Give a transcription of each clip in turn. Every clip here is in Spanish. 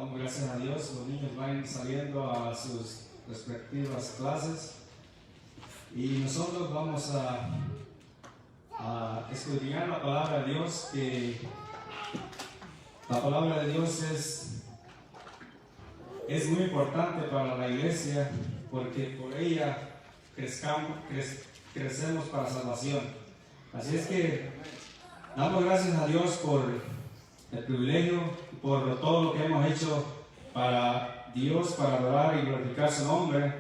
Damos gracias a Dios, los niños van saliendo a sus respectivas clases y nosotros vamos a escudriñar la palabra de Dios, que la palabra de Dios es muy importante para la iglesia porque por ella crecemos para salvación. Así es que damos gracias a Dios por el privilegio, por todo lo que hemos hecho para Dios, para adorar y glorificar su nombre.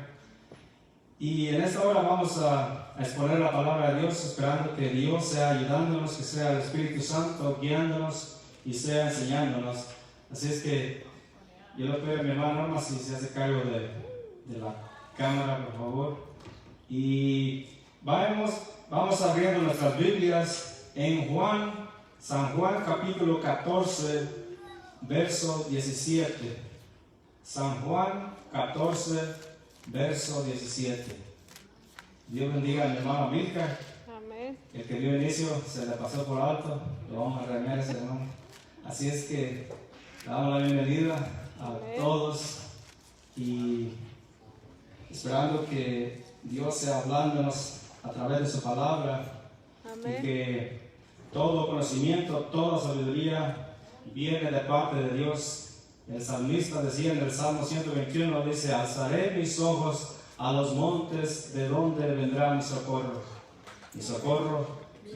Y en esta hora vamos a exponer la palabra de Dios, esperando que Dios sea ayudándonos, que sea el Espíritu Santo guiándonos y sea enseñándonos. Así es que yo le pido a mi hermana Norma si se hace cargo de la cámara, por favor. Y vamos abriendo nuestras Biblias en San Juan capítulo 14, verso 17. San Juan 14, verso 17. Dios bendiga a mi hermano Milka. Amén. El que dio inicio se le pasó por alto. Lo vamos a regañar a ese hermano. Así es que le damos la bienvenida a Amén. Todos y esperando que Dios sea hablándonos a través de su palabra. Amén. Y que todo conocimiento, toda sabiduría viene de parte de Dios. El salmista decía en el Salmo 121, dice: alzaré mis ojos a los montes, de donde vendrá mi socorro. Mi socorro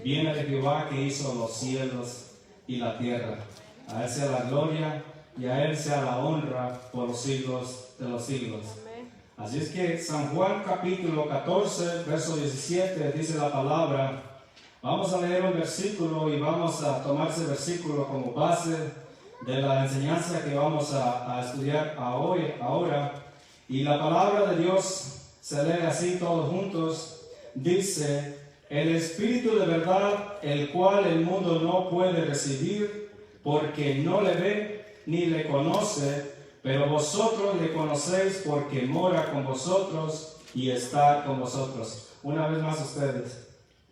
viene de Jehová, que hizo los cielos y la tierra. A Él sea la gloria y a Él sea la honra por los siglos de los siglos. Amén. Así es que San Juan capítulo 14, verso 17 dice la palabra. Vamos a leer un versículo y vamos a tomar ese versículo como base de la enseñanza que vamos a estudiar ahora. Y la palabra de Dios se lee así todos juntos. Dice: el Espíritu de verdad, el cual el mundo no puede recibir, porque no le ve ni le conoce, pero vosotros le conocéis porque mora con vosotros y está con vosotros. Una vez más ustedes.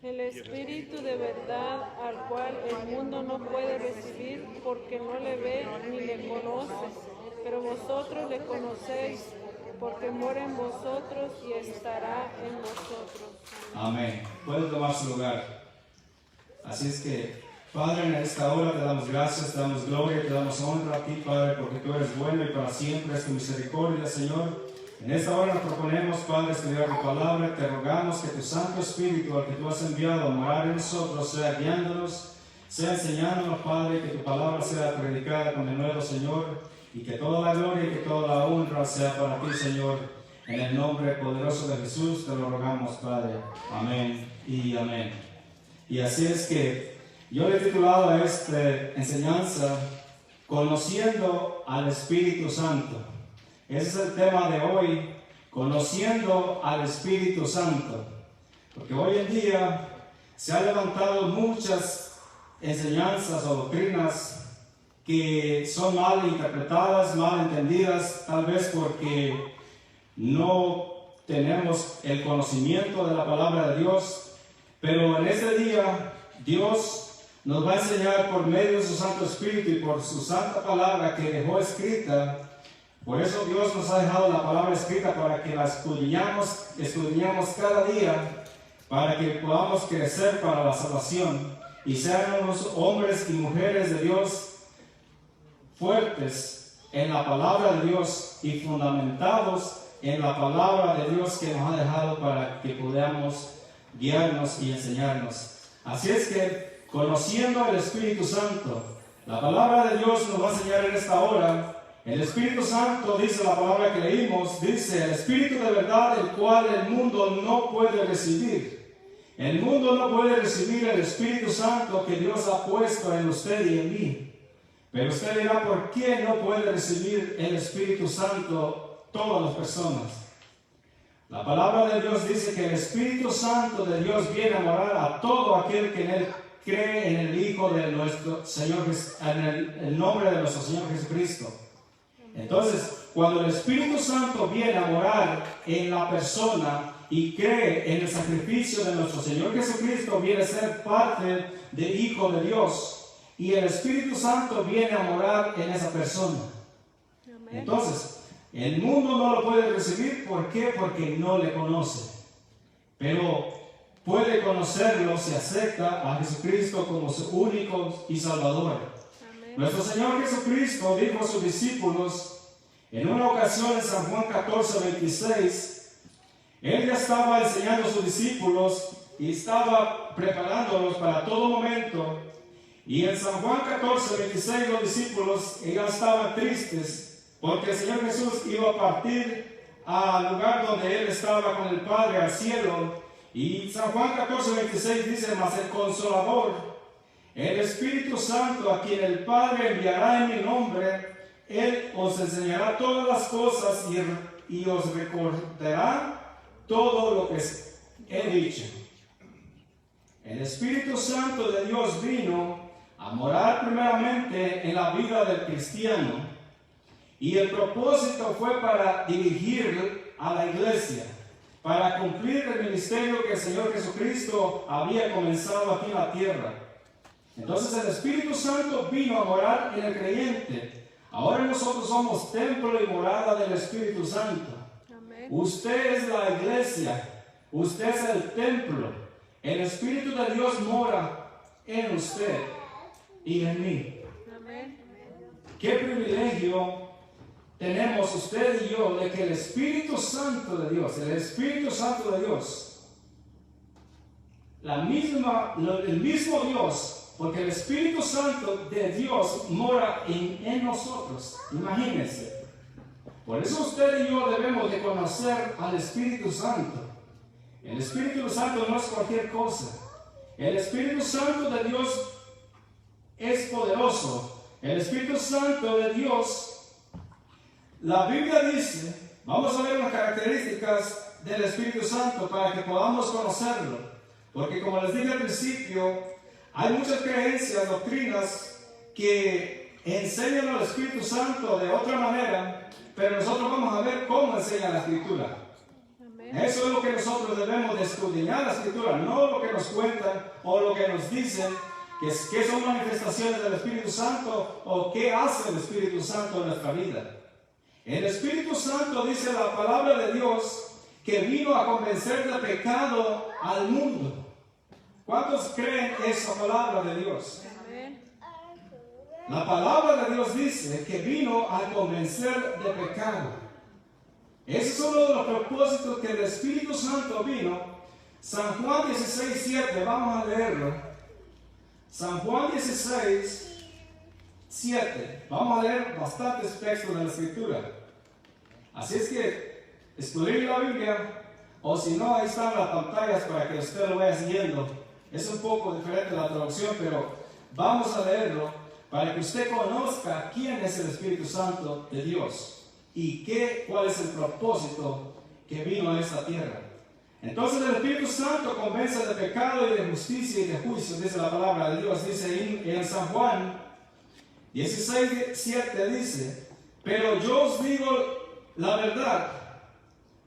El Espíritu de verdad, al cual el mundo no puede recibir porque no le ve ni le conoce, pero vosotros le conocéis porque mora en vosotros y estará en vosotros. Amén. Pueden tomar su lugar. Así es que, Padre, en esta hora te damos gracias, te damos gloria, te damos honra a ti, Padre, porque tú eres bueno y para siempre es tu misericordia, Señor. En esta hora nos proponemos, Padre, estudiar tu palabra. Te rogamos que tu Santo Espíritu, al que tú has enviado a morar en nosotros, sea guiándonos, sea enseñándonos, Padre, que tu palabra sea predicada con denuedo, Señor, y que toda la gloria y que toda la honra sea para ti, Señor. En el nombre poderoso de Jesús te lo rogamos, Padre. Amén y amén. Y así es que yo le he titulado a esta enseñanza Conociendo al Espíritu Santo. Ese es el tema de hoy, conociendo al Espíritu Santo. Porque hoy en día se han levantado muchas enseñanzas o doctrinas que son mal interpretadas, mal entendidas, tal vez porque no tenemos el conocimiento de la palabra de Dios. Pero en este día Dios nos va a enseñar por medio de su Santo Espíritu y por su santa palabra que dejó escrita. Por eso Dios nos ha dejado la palabra escrita para que la escudriñamos cada día, para que podamos crecer para la salvación y seamos hombres y mujeres de Dios fuertes en la palabra de Dios y fundamentados en la palabra de Dios que nos ha dejado para que podamos guiarnos y enseñarnos. Así es que, conociendo al Espíritu Santo, la palabra de Dios nos va a enseñar en esta hora. El Espíritu Santo, dice la palabra que leímos, dice: el Espíritu de verdad, el cual el mundo no puede recibir. El mundo no puede recibir el Espíritu Santo que Dios ha puesto en usted y en mí. Pero usted dirá: ¿por qué no puede recibir el Espíritu Santo todas las personas? La palabra de Dios dice que el Espíritu Santo de Dios viene a morar a todo aquel que en Él cree, en el Hijo de nuestro Señor, en el nombre de nuestro Señor Jesucristo. Entonces, cuando el Espíritu Santo viene a morar en la persona y cree en el sacrificio de nuestro Señor Jesucristo, viene a ser parte de Hijo de Dios. Y el Espíritu Santo viene a morar en esa persona. Entonces, el mundo no lo puede recibir. ¿Por qué? Porque no le conoce. Pero puede conocerlo si acepta a Jesucristo como su único y Salvador. Amén. Nuestro Señor Jesucristo dijo a sus discípulos en una ocasión en San Juan 14:26, Él ya estaba enseñando a sus discípulos y estaba preparándolos para todo momento. Y en San Juan 14:26 los discípulos ya estaban tristes porque el Señor Jesús iba a partir al lugar donde Él estaba con el Padre, al cielo. Y San Juan 14:26 dice: mas el Consolador, el Espíritu Santo, a quien el Padre enviará en mi nombre, Él os enseñará todas las cosas y os recordará todo lo que he dicho. El Espíritu Santo de Dios vino a morar primeramente en la vida del cristiano, y el propósito fue para dirigir a la iglesia, para cumplir el ministerio que el Señor Jesucristo había comenzado aquí en la tierra. Entonces el Espíritu Santo vino a morar en el creyente. Ahora nosotros somos templo y morada del Espíritu Santo. Amén. Usted es la iglesia, usted es el templo. El Espíritu de Dios mora en usted y en mí. Amén. Qué privilegio tenemos usted y yo de que el Espíritu Santo de Dios, el mismo Dios, porque el Espíritu Santo de Dios mora en nosotros. Imagínense. Por eso usted y yo debemos de conocer al Espíritu Santo. El Espíritu Santo no es cualquier cosa. El Espíritu Santo de Dios es poderoso. El Espíritu Santo de Dios, la Biblia dice, vamos a ver las características del Espíritu Santo para que podamos conocerlo. Porque como les dije al principio, hay muchas creencias, doctrinas que enseñan al Espíritu Santo de otra manera, pero nosotros vamos a ver cómo enseña la Escritura. Amén. Eso es lo que nosotros debemos de escudriñar la Escritura, no lo que nos cuentan o lo que nos dicen que son manifestaciones del Espíritu Santo o qué hace el Espíritu Santo en nuestra vida. El Espíritu Santo, dice la palabra de Dios, que vino a convencer de pecado al mundo. ¿Cuántos creen esa palabra de Dios? Amén. La palabra de Dios dice que vino a convencer de pecado. Ese es uno de los propósitos que el Espíritu Santo vino. San Juan 16:7, vamos a leerlo. San Juan 16:7. Vamos a leer bastantes textos de la Escritura. Así es que escudriñe la Biblia, o si no, ahí están las pantallas para que usted lo vaya siguiendo. Es un poco diferente la traducción, pero vamos a leerlo para que usted conozca quién es el Espíritu Santo de Dios y cuál es el propósito que vino a esta tierra. Entonces el Espíritu Santo convence de pecado y de justicia y de juicio, dice la palabra de Dios. Dice en San Juan 16:7 dice: pero yo os digo la verdad,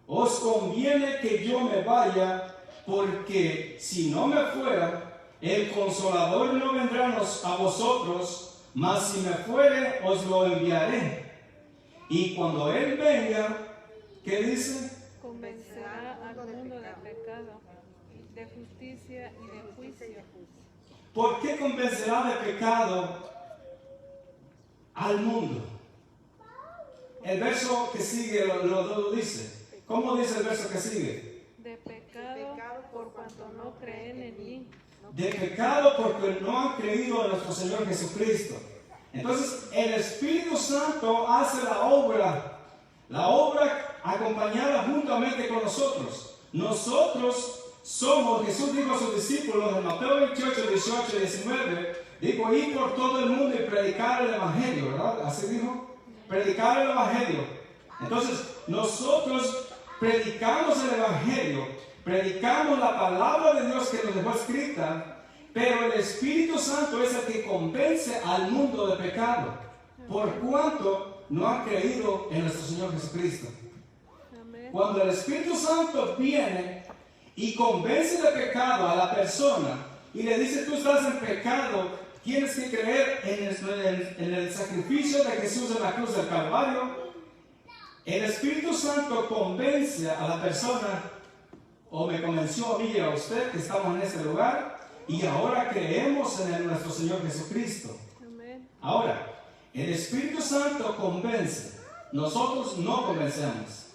os conviene que yo me vaya, porque si no me fuera, el Consolador no vendrá a vosotros, mas si me fuere, os lo enviaré. Y cuando Él venga, ¿qué dice? Convencerá al mundo de pecado, de justicia y de juicio. ¿Por qué convencerá de pecado al mundo? El verso que sigue lo dice. ¿Cómo dice el verso que sigue? De pecado por cuanto no creen en mí. De pecado porque no han creído en nuestro Señor Jesucristo. Entonces el Espíritu Santo hace la obra acompañada juntamente con nosotros. Nosotros somos, Jesús dijo a sus discípulos en Mateo 28, 18 y 19, dijo: ir por todo el mundo y predicar el Evangelio, ¿verdad? Así dijo, predicar el Evangelio. Entonces nosotros predicamos el Evangelio, predicamos la palabra de Dios que nos dejó escrita, pero el Espíritu Santo es el que convence al mundo de pecado, por cuanto no han creído en nuestro Señor Jesucristo. Amén. Cuando el Espíritu Santo viene y convence de pecado a la persona y le dice: tú estás en pecado, tienes que creer en el sacrificio de Jesús en la cruz del Calvario, El Espíritu Santo convence a la persona, o me convenció a mí y a usted que estamos en este lugar, y ahora creemos en nuestro Señor Jesucristo. Amén. Ahora, el Espíritu Santo convence, nosotros no convencemos.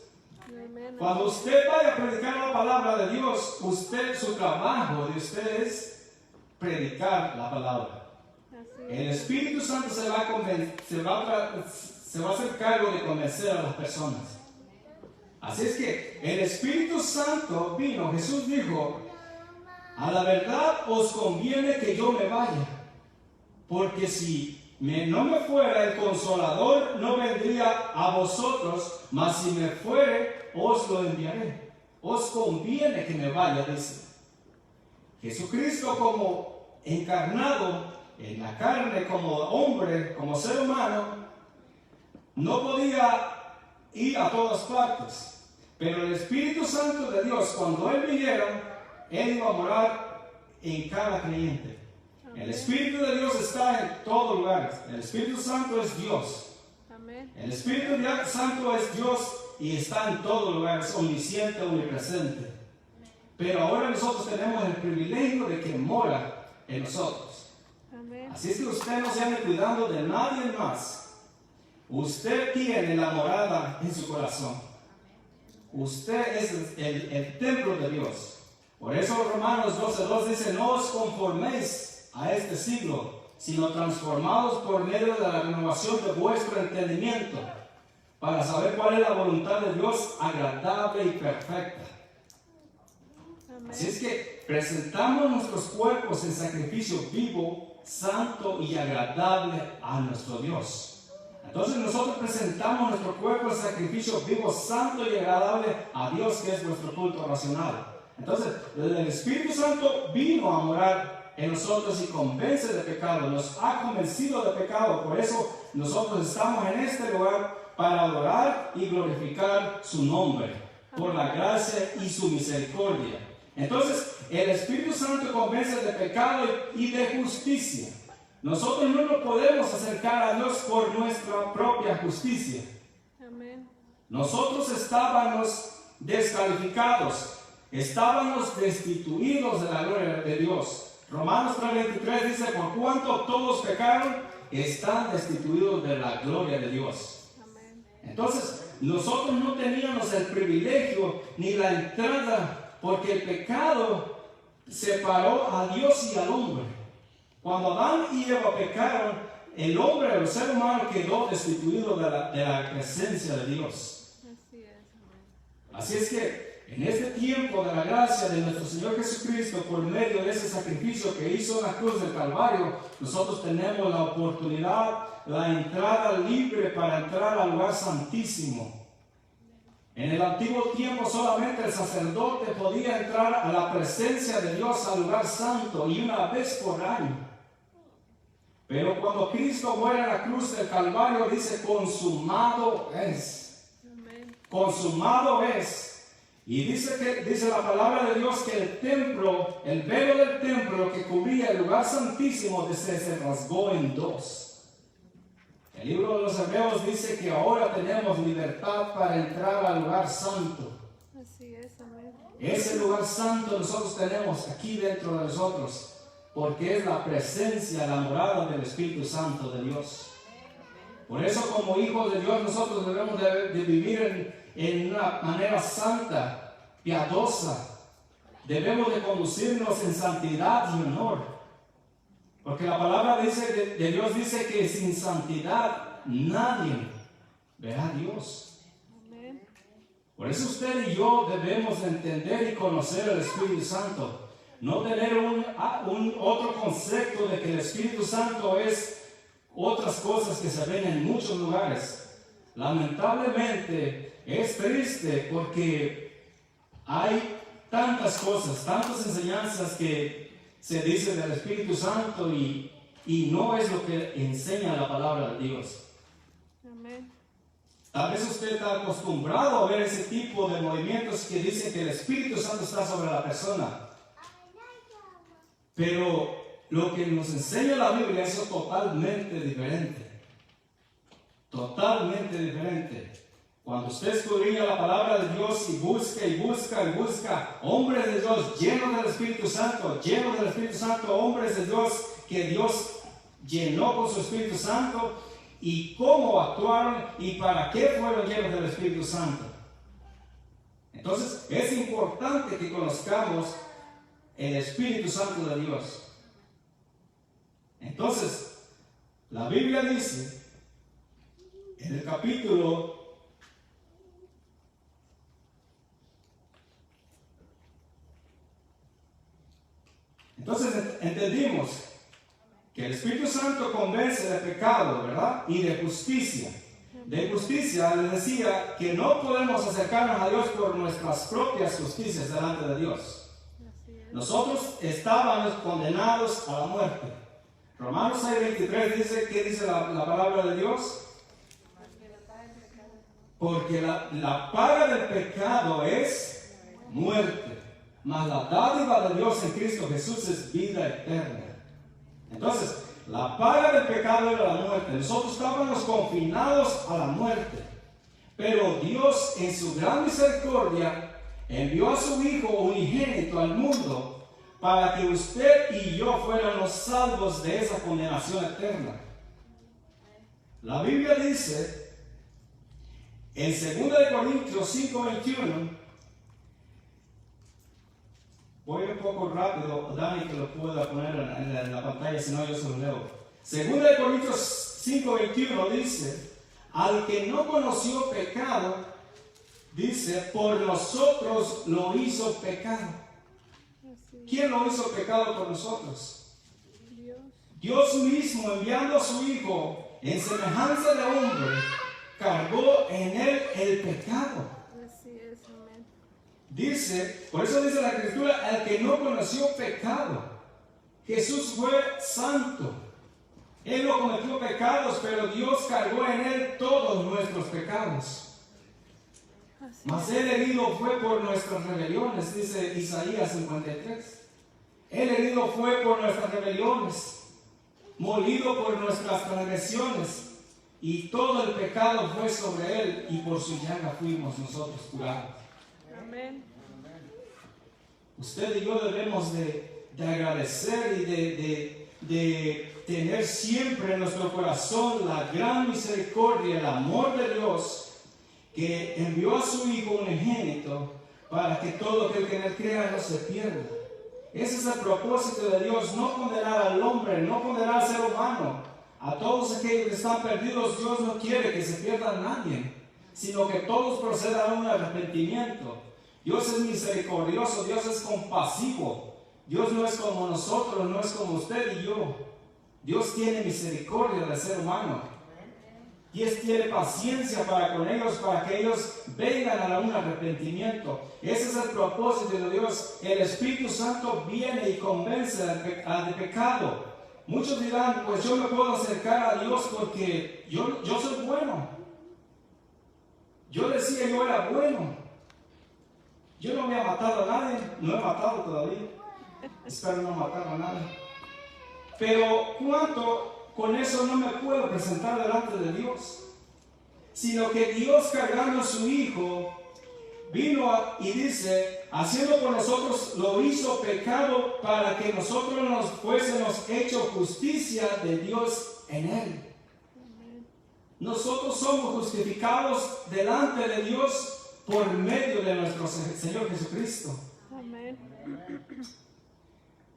Amén. Cuando usted vaya a predicar la palabra de Dios, su trabajo de usted es predicar la palabra. Así El es. Espíritu Santo se va a hacer cargo de convencer a las personas. Así es que el Espíritu Santo vino, Jesús dijo, a la verdad os conviene que yo me vaya, porque si no me fuera el Consolador, no vendría a vosotros, mas si me fuere, os lo enviaré. Os conviene que me vaya, dice. Jesucristo como encarnado en la carne, como hombre, como ser humano, no podía ir a todas partes. Pero el Espíritu Santo de Dios, cuando Él viniera, Él iba a morar en cada creyente. Amén. El Espíritu de Dios está en todo lugar. El Espíritu Santo es Dios. Amén. El Espíritu Santo es Dios y está en todo lugar, es omnisciente, omnipresente. Pero ahora nosotros tenemos el privilegio de que mora en nosotros. Amén. Así es que usted no se ande cuidando de nadie más. Usted tiene la morada en su corazón. Usted es el templo de Dios. Por eso Romanos 12:2 dice, no os conforméis a este siglo, sino transformados por medio de la renovación de vuestro entendimiento, para saber cuál es la voluntad de Dios agradable y perfecta. Amén. Así es que presentamos nuestros cuerpos en sacrificio vivo, santo y agradable a nuestro Dios. Entonces nosotros presentamos nuestro cuerpo en sacrificio vivo, santo y agradable a Dios, que es nuestro culto racional. Entonces el Espíritu Santo vino a morar en nosotros y convence de pecado, nos ha convencido de pecado. Por eso nosotros estamos en este lugar para adorar y glorificar su nombre, por la gracia y su misericordia. Entonces el Espíritu Santo convence de pecado y de justicia. Nosotros no nos podemos acercar a Dios por nuestra propia justicia. Amén. Nosotros estábamos descalificados, estábamos destituidos de la gloria de Dios. Romanos 3:23 dice, por cuanto todos pecaron, están destituidos de la gloria de Dios. Amén. Entonces, nosotros no teníamos el privilegio ni la entrada, porque el pecado separó a Dios y al hombre. Cuando Adán y Eva pecaron, el hombre, el ser humano, quedó destituido de la presencia de Dios. Así es. Amén. Así es que en este tiempo de la gracia de nuestro Señor Jesucristo, por medio de ese sacrificio que hizo en la cruz del Calvario, nosotros tenemos la oportunidad, la entrada libre para entrar al lugar santísimo. En el antiguo tiempo solamente el sacerdote podía entrar a la presencia de Dios, al lugar santo, y una vez por año. Pero cuando Cristo muere en la cruz del Calvario, dice, consumado es. Amén. Consumado es. Y dice la palabra de Dios que el templo, el velo del templo que cubría el lugar santísimo, se rasgó en dos. El libro de los Hebreos dice que ahora tenemos libertad para entrar al lugar santo. Así es. Amén. Ese lugar santo nosotros tenemos aquí dentro de nosotros, porque es la presencia, la morada del Espíritu Santo de Dios. Por eso, como hijos de Dios, nosotros debemos de vivir en una manera santa, piadosa. Debemos de conducirnos en santidad y honor. Porque la palabra de Dios dice que sin santidad nadie verá a Dios. Amén. Por eso usted y yo debemos entender y conocer el Espíritu Santo. No tener un otro concepto de que el Espíritu Santo es otras cosas que se ven en muchos lugares. Lamentablemente es triste porque hay tantas cosas, tantas enseñanzas que se dice del Espíritu Santo y no es lo que enseña la palabra de Dios. Amén. Tal vez usted está acostumbrado a ver ese tipo de movimientos que dicen que el Espíritu Santo está sobre la persona. Pero lo que nos enseña la Biblia es totalmente diferente. Totalmente diferente. Cuando usted escudriña la palabra de Dios y busca y busca y busca, hombres de Dios llenos del Espíritu Santo, hombres de Dios que Dios llenó con su Espíritu Santo, y cómo actuaron y para qué fueron llenos del Espíritu Santo. Entonces es importante que conozcamos el Espíritu Santo de Dios. Entonces la Biblia dice en el capítulo entonces entendimos que el Espíritu Santo convence de pecado, ¿verdad? Y de justicia. De justicia les decía que no podemos acercarnos a Dios por nuestras propias justicias delante de Dios. Nosotros estábamos condenados a la muerte. Romanos 6:23 dice, ¿qué dice la palabra de Dios? Porque la paga del pecado es muerte, mas la dádiva de Dios en Cristo Jesús es vida eterna. Entonces, la paga del pecado era la muerte. Nosotros estábamos confinados a la muerte. Pero Dios, en su gran misericordia, envió a su Hijo unigénito al mundo para que usted y yo fuéramos salvos de esa condenación eterna. La Biblia dice en 2 Corintios 5:21, voy un poco rápido, Dani, que lo pueda poner en la pantalla, si no yo se lo leo. 2 Corintios 5:21 dice, al que no conoció pecado, dice, por nosotros lo hizo pecado. ¿Quién lo hizo pecado por nosotros? Dios mismo, enviando a su Hijo en semejanza de hombre, cargó en él el pecado. Dice, por eso dice la Escritura, el que no conoció pecado. Jesús fue santo. Él no cometió pecados, pero Dios cargó en él todos nuestros pecados. Mas él herido fue por nuestras rebeliones, dice Isaías 53. Él herido fue por nuestras rebeliones, molido por nuestras transgresiones, y todo el pecado fue sobre él, y por su llaga fuimos nosotros curados. Amén. Usted y yo debemos de agradecer y de tener siempre en nuestro corazón la gran misericordia, el amor de Dios, que envió a su Hijo unigénito para que todo aquel que en él crea no se pierda. Ese es el propósito de Dios, no condenar al hombre, no condenar al ser humano. A todos aquellos que están perdidos, Dios no quiere que se pierda nadie, sino que todos procedan a un arrepentimiento. Dios es misericordioso, Dios es compasivo. Dios no es como nosotros, no es como usted y yo. Dios tiene misericordia del ser humano. Dios tiene paciencia para con ellos, para que ellos vengan a un arrepentimiento. Ese es el propósito de Dios. El Espíritu Santo viene y convence de pecado. Muchos dirán, pues yo me puedo acercar a Dios porque yo soy bueno. Yo decía yo era bueno. Yo no me he matado a nadie, no he matado todavía. Espero no matar a nadie. Pero ¿cuánto? Con eso no me puedo presentar delante de Dios, sino que Dios, cargando a su Hijo, vino y dice, haciendo por nosotros, lo hizo pecado para que nosotros nos fuésemos hecho justicia de Dios en él. Nosotros somos justificados delante de Dios por medio de nuestro Señor Jesucristo. Amén.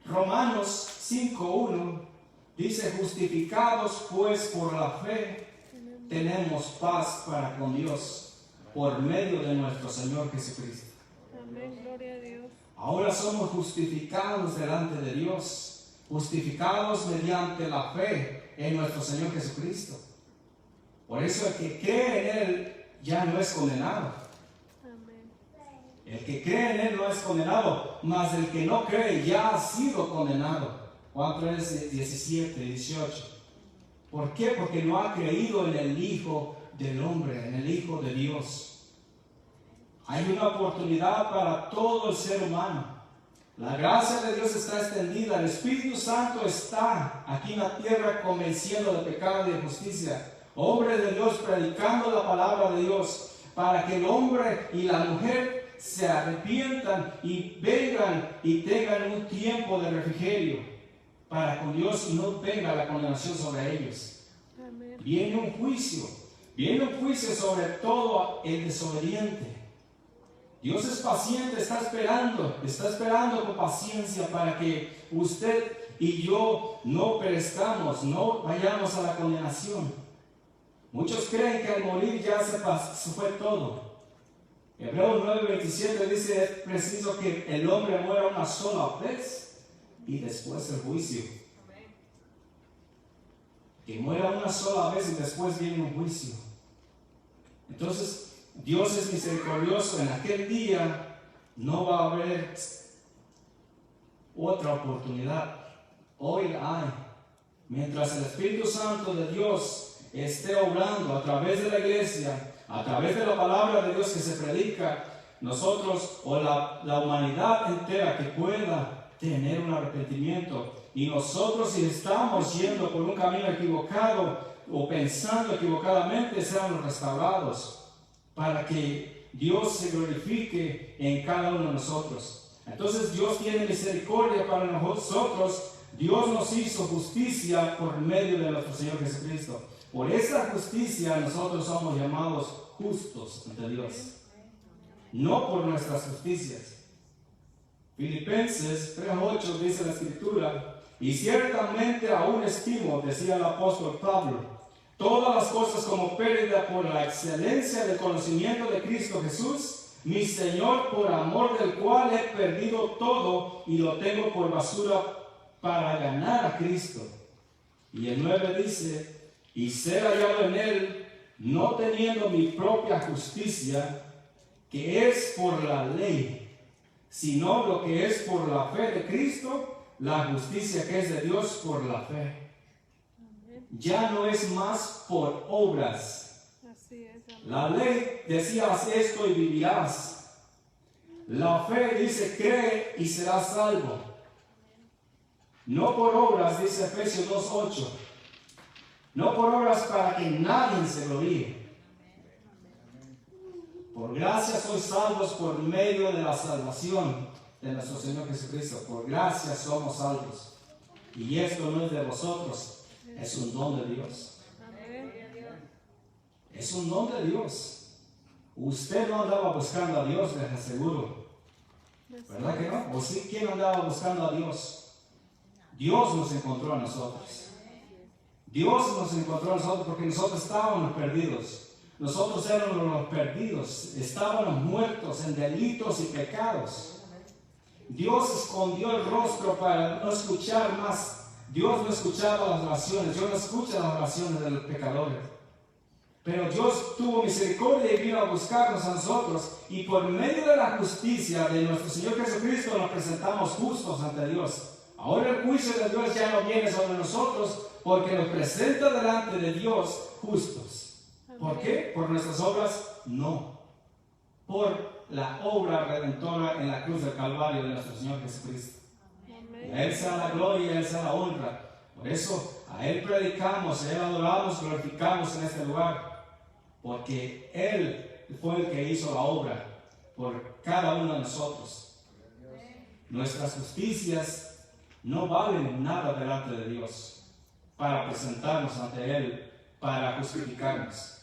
Romanos 5:1 dice, justificados pues por la fe, tenemos paz para con Dios por medio de nuestro Señor Jesucristo. Amén, gloria a Dios. Ahora somos justificados delante de Dios, justificados mediante la fe en nuestro Señor Jesucristo. Por eso el que cree en Él ya no es condenado. Amén. El que cree en Él no es condenado, mas el que no cree ya ha sido condenado. Juan 3, 17, 18. ¿Por qué? Porque no ha creído en el Hijo del Hombre, en el Hijo de Dios. Hay una oportunidad para todo el ser humano. La gracia de Dios está extendida. El Espíritu Santo está aquí en la tierra convenciendo de pecado y de justicia. Hombres de Dios predicando la palabra de Dios. para que el hombre y la mujer se arrepientan y vengan y tengan un tiempo de refrigerio para con Dios y no venga la condenación sobre ellos. Amén. Viene un juicio sobre todo el desobediente. Dios es paciente, está esperando con paciencia para que usted y yo no perezcamos, no vayamos a la condenación. Muchos creen que al morir ya se fue todo. Hebreos 9:27 dice: es preciso que el hombre muera una sola vez y después el juicio. Que muera una sola vez y después viene un juicio. Entonces, Dios es misericordioso. En aquel día no va a haber otra oportunidad. Hoy la hay. Mientras el Espíritu Santo de Dios esté obrando a través de la iglesia, a través de la palabra de Dios que se predica, nosotros o la humanidad entera que pueda tener un arrepentimiento, y nosotros, si estamos yendo por un camino equivocado o pensando equivocadamente, seamos restaurados para que Dios se glorifique en cada uno de nosotros. Entonces Dios tiene misericordia para nosotros. Dios nos hizo justicia por medio de nuestro Señor Jesucristo. Por esa justicia nosotros somos llamados justos ante Dios, no por nuestras justicias. Filipenses 3:8 dice la Escritura: y ciertamente aún estimo, decía el apóstol Pablo, todas las cosas como pérdida por la excelencia del conocimiento de Cristo Jesús, mi Señor, por amor del cual he perdido todo y lo tengo por basura para ganar a Cristo. Y el 9 dice: y ser hallado en Él, no teniendo mi propia justicia, que es por la ley, sino lo que es por la fe de Cristo, la justicia que es de Dios por la fe. Ya no es más por obras. Así es, amén. La ley decía: haz esto y vivirás. La fe dice: cree y serás salvo. No por obras, dice Efesios 2:8. No por obras para que nadie se gloríe. Por gracia sois salvos por medio de la salvación de nuestro Señor Jesucristo. Por gracia somos salvos. Y esto no es de vosotros, es un don de Dios. Es un don de Dios. Usted no andaba buscando a Dios, les aseguro. ¿Verdad que no? ¿O sí? ¿Quién andaba buscando a Dios? Dios nos encontró a nosotros. Dios nos encontró a nosotros porque nosotros estábamos perdidos. Nosotros éramos los perdidos. Estábamos muertos en delitos y pecados. Dios escondió el rostro para no escuchar más. Dios no escuchaba las oraciones. Dios no escucha las oraciones de los pecadores. Pero Dios tuvo misericordia y vino a buscarnos a nosotros. Y por medio de la justicia de nuestro Señor Jesucristo nos presentamos justos ante Dios. Ahora el juicio de Dios ya no viene sobre nosotros, porque nos presenta delante de Dios justos. ¿Por qué? ¿Por nuestras obras? No. Por la obra redentora en la cruz del Calvario de nuestro Señor Jesucristo. A Él sea la gloria y a Él sea la honra. Por eso a Él predicamos, a Él adoramos, glorificamos en este lugar. Porque Él fue el que hizo la obra por cada uno de nosotros. Nuestras justicias no valen nada delante de Dios para presentarnos ante Él, para justificarnos.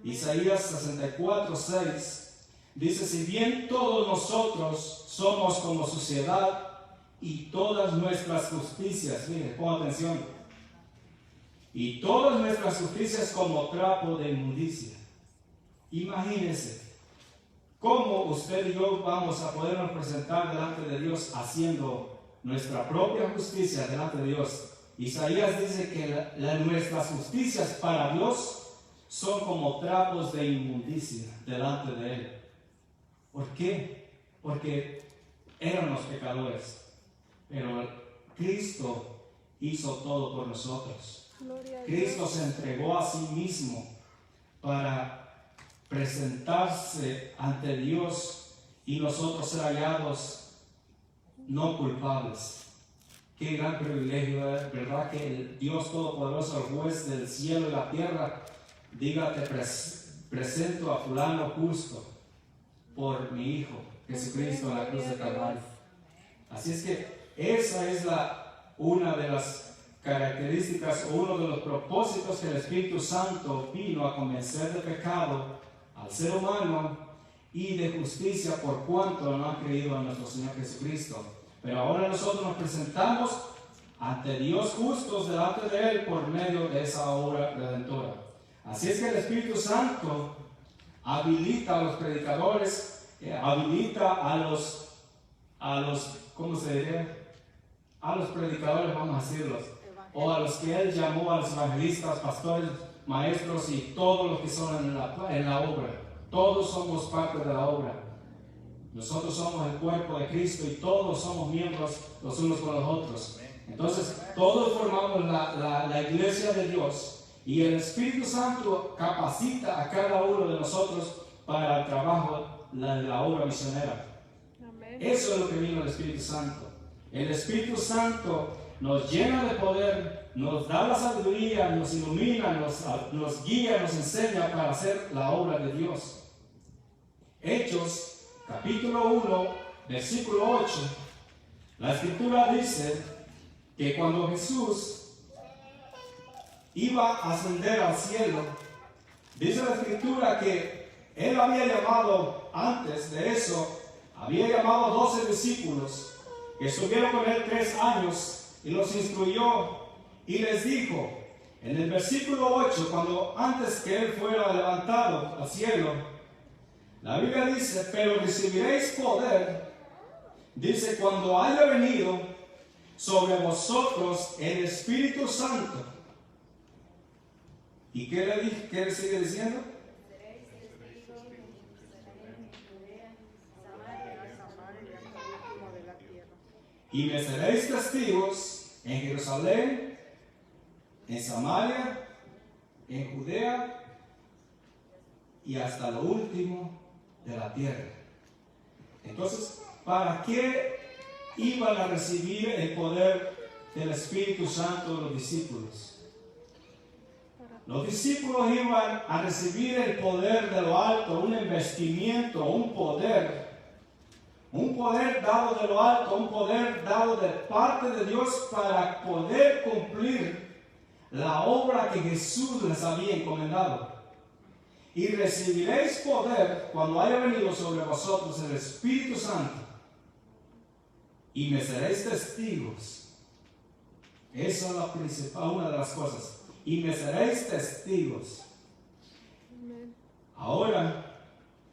Isaías 64:6 dice: si bien todos nosotros somos como suciedad y todas nuestras justicias, mire, pon atención, y todas nuestras justicias como trapo de inmundicia. Imagínense cómo usted y yo vamos a podernos presentar delante de Dios haciendo nuestra propia justicia delante de Dios. Isaías dice que nuestras justicias para Dios son como trapos de inmundicia delante de Él. ¿Por qué? Porque éramos pecadores, pero Cristo hizo todo por nosotros. Cristo se entregó a sí mismo para presentarse ante Dios y nosotros ser hallados no culpables. Qué gran privilegio, ¿verdad? Que el Dios Todopoderoso, el juez del cielo y la tierra, diga: te presento a fulano justo por mi Hijo Jesucristo en la cruz de Calvario. Así es que esa es una de las características o uno de los propósitos que el Espíritu Santo vino a convencer de pecado al ser humano y de justicia por cuanto no han creído en nuestro Señor Jesucristo. Pero ahora nosotros nos presentamos ante Dios justos delante de Él por medio de esa obra redentora. Así es que el Espíritu Santo habilita a los predicadores, habilita a los, ¿cómo se diría? A los predicadores, vamos a decirlos, o a los que Él llamó, a los evangelistas, pastores, maestros y todos los que son en la obra. Todos somos parte de la obra. Nosotros somos el cuerpo de Cristo y todos somos miembros los unos con los otros. Entonces, todos formamos la iglesia de Dios y el Espíritu Santo capacita a cada uno de nosotros para el trabajo de la obra misionera. Amén. Eso es lo que vino el Espíritu Santo. El Espíritu Santo nos llena de poder, nos da la sabiduría, nos ilumina, nos guía, nos enseña para hacer la obra de Dios. Hechos, capítulo 1, versículo 8, la Escritura dice que cuando Jesús iba a ascender al cielo, dice la Escritura que Él había llamado, antes de eso, había llamado 12 discípulos que estuvieron con Él 3 años y los instruyó y les dijo, en el versículo 8, cuando antes que Él fuera levantado al cielo, la Biblia dice, pero recibiréis poder, dice, cuando haya venido sobre vosotros el Espíritu Santo. ¿Y qué le sigue diciendo? Y me seréis testigos en Jerusalén, en Samaria, en Judea y hasta lo último de la tierra. Entonces, ¿para qué iban a recibir el poder del Espíritu Santo los discípulos? Los discípulos iban a recibir el poder de lo alto, un investimiento, un poder dado de lo alto, un poder dado de parte de Dios para poder cumplir la obra que Jesús les había encomendado. Y recibiréis poder cuando haya venido sobre vosotros el Espíritu Santo. Y me seréis testigos. Esa es la principal, una de las cosas. Y me seréis testigos. Ahora,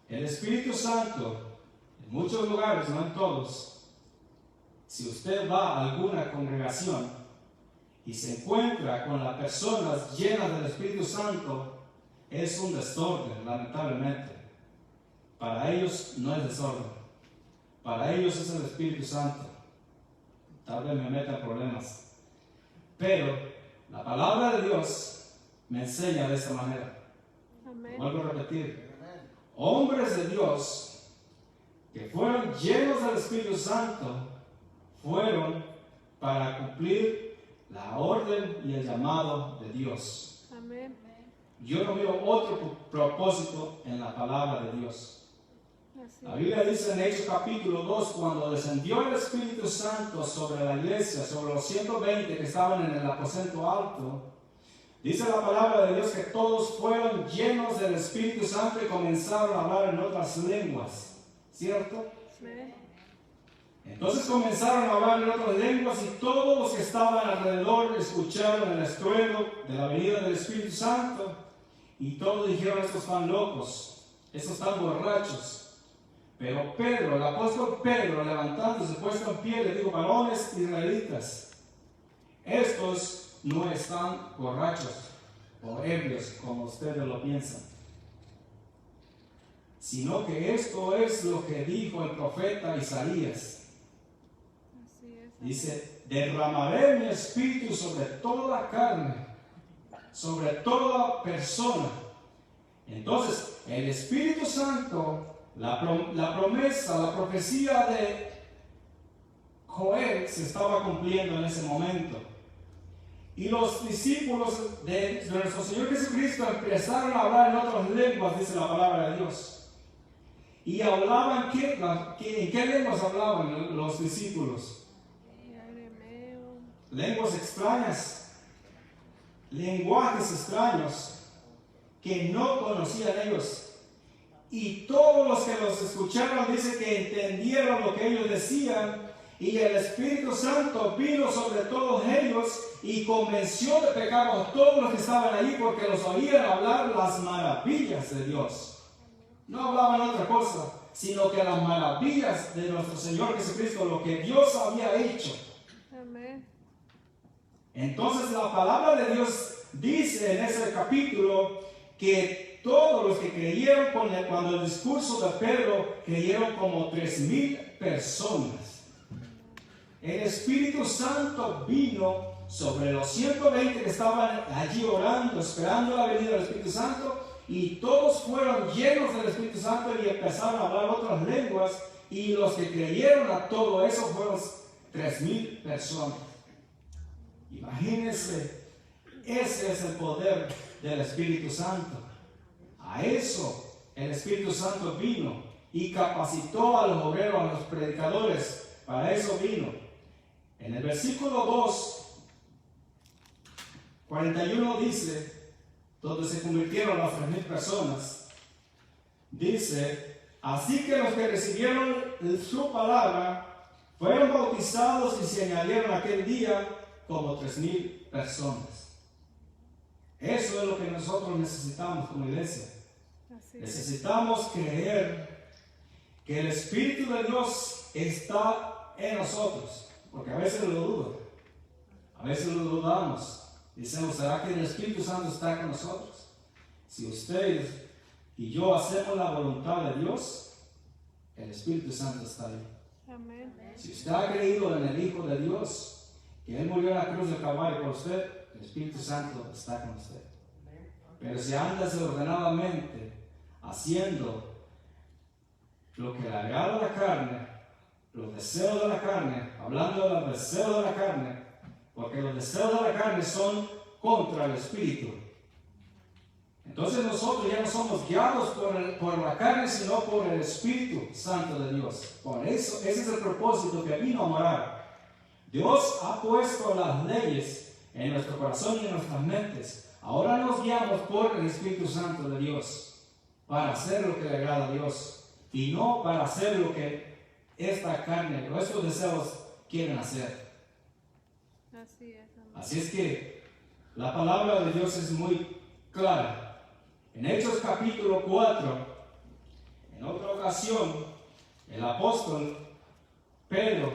el Espíritu Santo, en muchos lugares, no en todos, si usted va a alguna congregación y se encuentra con las personas llenas del Espíritu Santo, es un desorden, lamentablemente. Para ellos no es desorden. Para ellos es el Espíritu Santo. Tal vez me meta en problemas. Pero la palabra de Dios me enseña de esta manera. Amén. Vuelvo a repetir. Hombres de Dios que fueron llenos del Espíritu Santo fueron para cumplir la orden y el llamado de Dios. Amén. Yo no veo otro propósito en la palabra de Dios. La Biblia dice en Hechos capítulo 2, cuando descendió el Espíritu Santo sobre la iglesia, sobre los 120 que estaban en el aposento alto, dice la palabra de Dios que todos fueron llenos del Espíritu Santo y comenzaron a hablar en otras lenguas. ¿Cierto? Sí. Entonces comenzaron a hablar en otras lenguas y todos los que estaban alrededor escucharon el estruendo de la venida del Espíritu Santo y todos dijeron, estos están locos, estos están borrachos. Pero Pedro, el apóstol Pedro, levantándose puesto en pie, le dijo, varones israelitas, estos no están borrachos o ebrios como ustedes lo piensan, sino que esto es lo que dijo el profeta Isaías. Dice, derramaré mi espíritu sobre toda carne, sobre toda persona. Entonces, el Espíritu Santo, la promesa, la profecía de Joel se estaba cumpliendo en ese momento. Y los discípulos de nuestro Señor Jesucristo empezaron a hablar en otras lenguas, dice la palabra de Dios. Y hablaban, ¿en qué lenguas hablaban los discípulos? Lenguas extrañas, lenguajes extraños que no conocían ellos. Y todos los que los escucharon dice que entendieron lo que ellos decían, y el Espíritu Santo vino sobre todos ellos y convenció de pecado a todos los que estaban allí, porque los oían hablar las maravillas de Dios. No hablaban otra cosa, sino que las maravillas de nuestro Señor Jesucristo, lo que Dios había hecho. Amén. Entonces la palabra de Dios dice en ese capítulo que todos los que creyeron cuando el discurso de Pedro, creyeron como 3,000 personas. El Espíritu Santo vino sobre los 120 que estaban allí orando, esperando la venida del Espíritu Santo, y todos fueron llenos del Espíritu Santo y empezaron a hablar otras lenguas, y los que creyeron a todo eso fueron 3,000 personas. Imagínense, ese es el poder del Espíritu Santo. A eso el Espíritu Santo vino y capacitó a los obreros, a los predicadores. Para eso vino. En el versículo 2, 41 dice, donde se convirtieron las 3,000 personas, dice, así que los que recibieron su palabra fueron bautizados y se añadieron aquel día como 3,000 personas. Eso es lo que nosotros necesitamos como iglesia. Necesitamos creer que el Espíritu de Dios está en nosotros, porque a veces lo dudo, a veces lo dudamos. Decimos, ¿será que el Espíritu Santo está con nosotros? Si ustedes y yo hacemos la voluntad de Dios, el Espíritu Santo está ahí. Amén. Si usted ha creído en el Hijo de Dios, que Él murió en la cruz del Calvario por usted, el Espíritu Santo está con usted. Pero si anda desordenadamente haciendo lo que le agrada a la carne, los deseos de la carne, hablando de los deseos de la carne, porque los deseos de la carne son contra el Espíritu. Entonces nosotros ya no somos guiados por la carne, sino por el Espíritu Santo de Dios. Por eso, ese es el propósito que vino a morar. Dios ha puesto las leyes en nuestro corazón y en nuestras mentes. Ahora nos guiamos por el Espíritu Santo de Dios para hacer lo que le agrada a Dios y no para hacer lo que esta carne o estos deseos quieren hacer. Así es que la palabra de Dios es muy clara. En Hechos capítulo 4, en otra ocasión, el apóstol Pedro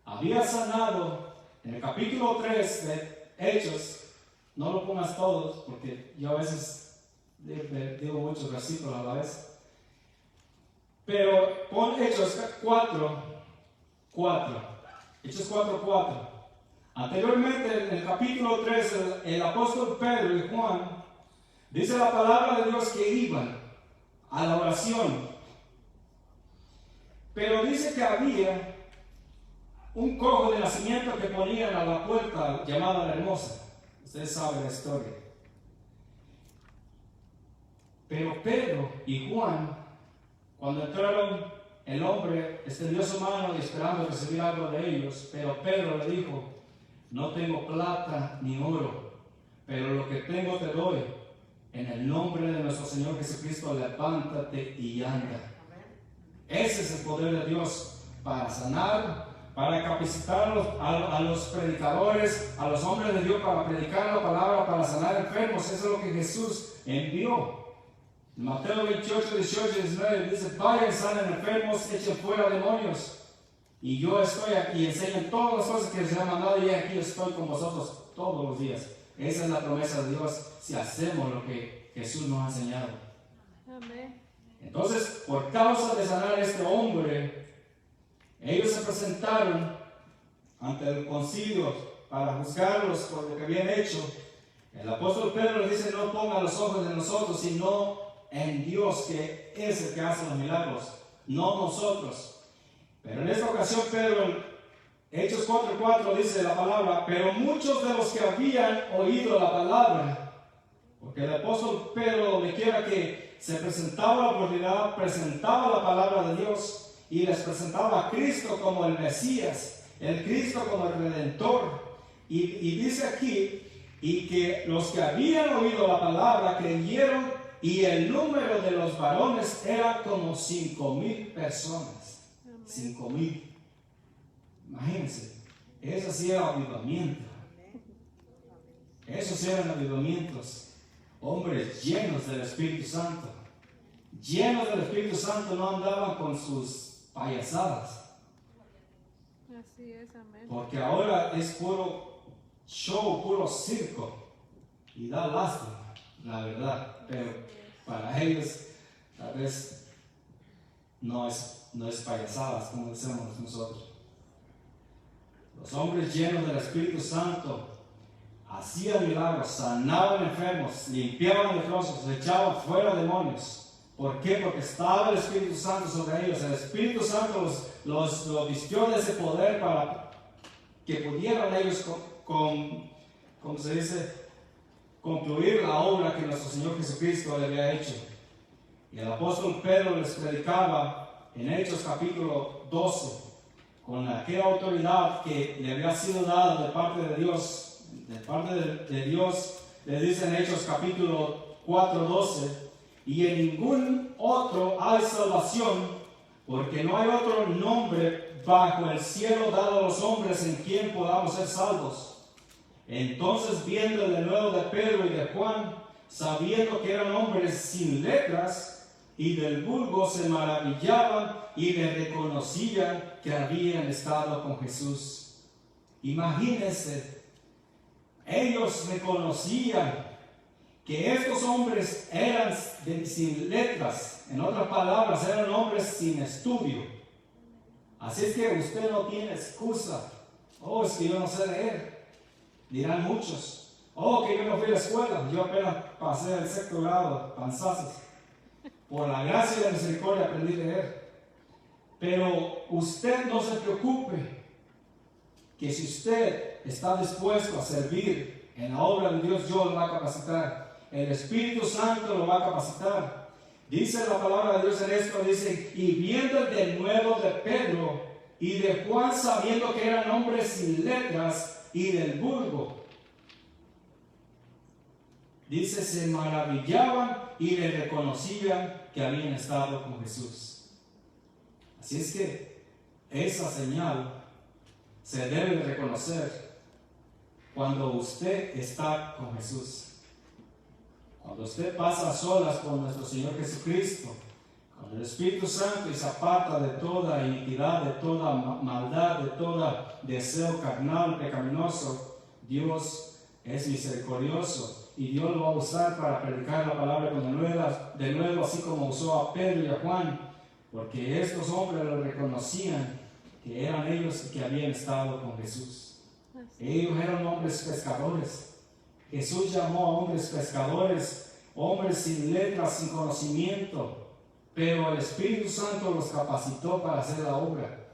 había sanado, en el capítulo 3 de Hechos, no lo pongas todos porque yo a veces digo muchos versículos a la vez, pero pon Hechos 4:4. Hechos 4:4. Anteriormente, en el capítulo 3, el apóstol Pedro y Juan, dice la palabra de Dios que iban a la oración. Pero dice que había un cojo de nacimiento que ponían a la puerta llamada la Hermosa. Ustedes saben la historia. Pero Pedro y Juan, cuando entraron, el hombre extendió su mano y esperando recibir algo de ellos. Pero Pedro le dijo, no tengo plata ni oro, pero lo que tengo te doy. En el nombre de nuestro Señor Jesucristo, levántate y anda. Ese es el poder de Dios para sanar, para capacitar a los predicadores, a los hombres de Dios para predicar la palabra, para sanar enfermos. Eso es lo que Jesús envió. En Mateo 28, 18, 19 dice, vayan, sanen enfermos, echen fuera demonios. Y yo estoy aquí, enseñan todas las cosas que les he mandado y aquí estoy con vosotros todos los días. Esa es la promesa de Dios si hacemos lo que Jesús nos ha enseñado. Amén. Entonces, por causa de sanar a este hombre, ellos se presentaron ante el concilio para juzgarlos por lo que habían hecho. El apóstol Pedro les dice, no pongan los ojos en nosotros, sino en Dios, que es el que hace los milagros, no nosotros. Pero en esta ocasión Pedro Hechos 4:4 dice la palabra, pero muchos de los que habían oído la palabra, porque el apóstol Pedro, donde quiera que se presentaba la oportunidad, presentaba la palabra de Dios y les presentaba a Cristo como el Mesías, el Cristo como el Redentor. Y dice aquí, y que los que habían oído la palabra creyeron, y el número de los varones era como 5,000 personas. 5,000. Imagínense, eso sí era avivamiento. Esos eran avivamientos. Hombres llenos del Espíritu Santo. Llenos del Espíritu Santo, no andaban con sus payasadas. Así es, amén. Porque ahora es puro show, puro circo. Y da lástima, la verdad. Pero para ellos, tal vez, no es payasadas, como decimos nosotros. Los hombres llenos del Espíritu Santo hacían milagros, sanaban enfermos, limpiaban leprosos, echaban fuera demonios. ¿Por qué? Porque estaba el Espíritu Santo sobre ellos. El Espíritu Santo los vistió de ese poder para que pudieran ellos ¿cómo se dice? Concluir la obra que nuestro Señor Jesucristo le había hecho. Y el apóstol Pedro les predicaba en Hechos capítulo 12, con aquella autoridad que le había sido dada de parte de Dios. De parte de Dios, le dice en Hechos capítulo 4:12, y en ningún otro hay salvación, porque no hay otro nombre bajo el cielo dado a los hombres en quien podamos ser salvos. Entonces, viendo el denuedo de Pedro y de Juan, sabiendo que eran hombres sin letras y del vulgo, se maravillaban y le reconocían que habían estado con Jesús. Imagínense, ellos reconocían que estos hombres eran sin letras, en otras palabras, eran hombres sin estudio. Así es que usted no tiene excusa. Oh, es que yo no sé leer. Dirán muchos. Oh, que yo no fui a la escuela, yo apenas pasé el 6º grado, panzazos. Por la gracia y la misericordia aprendí a leer. Pero usted no se preocupe, que si usted está dispuesto a servir en la obra de Dios, Dios lo va a capacitar. El Espíritu Santo lo va a capacitar. Dice la palabra de Dios en esto, dice, y viendo el denuedo de Pedro y de Juan, sabiendo que eran hombres sin letras y del vulgo, dice, se maravillaban y le reconocían que habían estado con Jesús. Así es que esa señal se debe reconocer cuando usted está con Jesús. Cuando usted pasa a solas con nuestro Señor Jesucristo, con el Espíritu Santo, y se aparta de toda iniquidad, de toda maldad, de todo deseo carnal, pecaminoso, Dios es misericordioso y Dios lo va a usar para predicar la palabra con de nuevo, así como usó a Pedro y a Juan, porque estos hombres lo reconocían que eran ellos que habían estado con Jesús. Ellos eran hombres pescadores. Jesús llamó a hombres pescadores, hombres sin letras, sin conocimiento, pero el Espíritu Santo los capacitó para hacer la obra.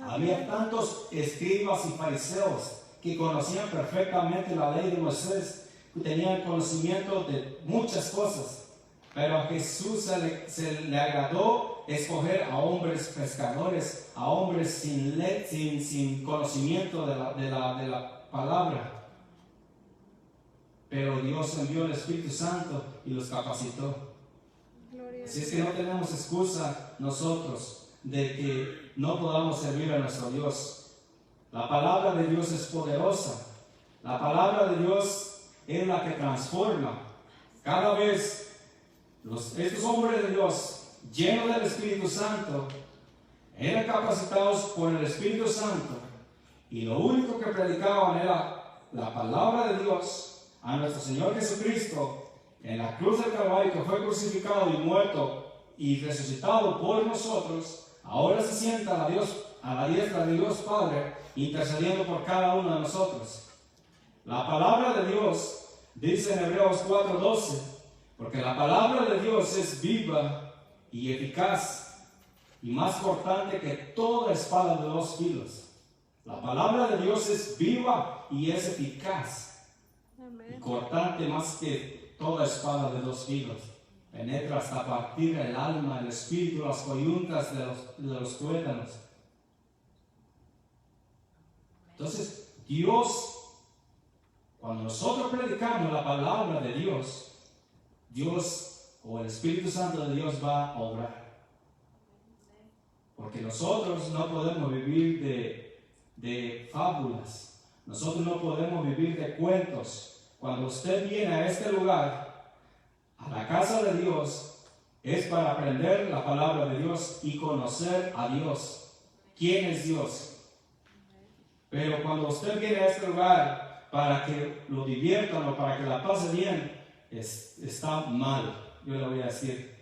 Había tantos escribas y fariseos que conocían perfectamente la ley de Moisés, que tenían conocimiento de muchas cosas, pero a Jesús se le agradó escoger a hombres pescadores, a hombres sin conocimiento de la palabra. Pero Dios envió el Espíritu Santo y los capacitó. Así es que no tenemos excusa nosotros de que no podamos servir a nuestro Dios. La palabra de Dios es poderosa. La palabra de Dios es la que transforma. Cada vez estos hombres de Dios, llenos del Espíritu Santo, eran capacitados por el Espíritu Santo, y lo único que predicaban era la palabra de Dios a nuestro Señor Jesucristo en la cruz del Calvario, que fue crucificado y muerto y resucitado por nosotros. Ahora se sienta a la diestra de Dios Padre, intercediendo por cada uno de nosotros. La palabra de Dios dice en Hebreos 4:12, porque la palabra de Dios es viva y eficaz y más cortante que toda espada de 2 filos. La palabra de Dios es viva y es eficaz y Amén. cortante más que toda espada de dos filos. Penetra hasta partir el alma, el espíritu, las coyuntas de los tuétanos. Entonces, Dios, cuando nosotros predicamos la palabra de Dios, Dios o el Espíritu Santo de Dios va a obrar. Porque nosotros no podemos vivir de fábulas. Nosotros no podemos vivir de cuentos. Cuando usted viene a este lugar, a la casa de Dios, es para aprender la palabra de Dios y conocer a Dios. ¿Quién es Dios? Pero cuando usted viene a este lugar para que lo diviertan o para que la pase bien, está mal, yo le voy a decir.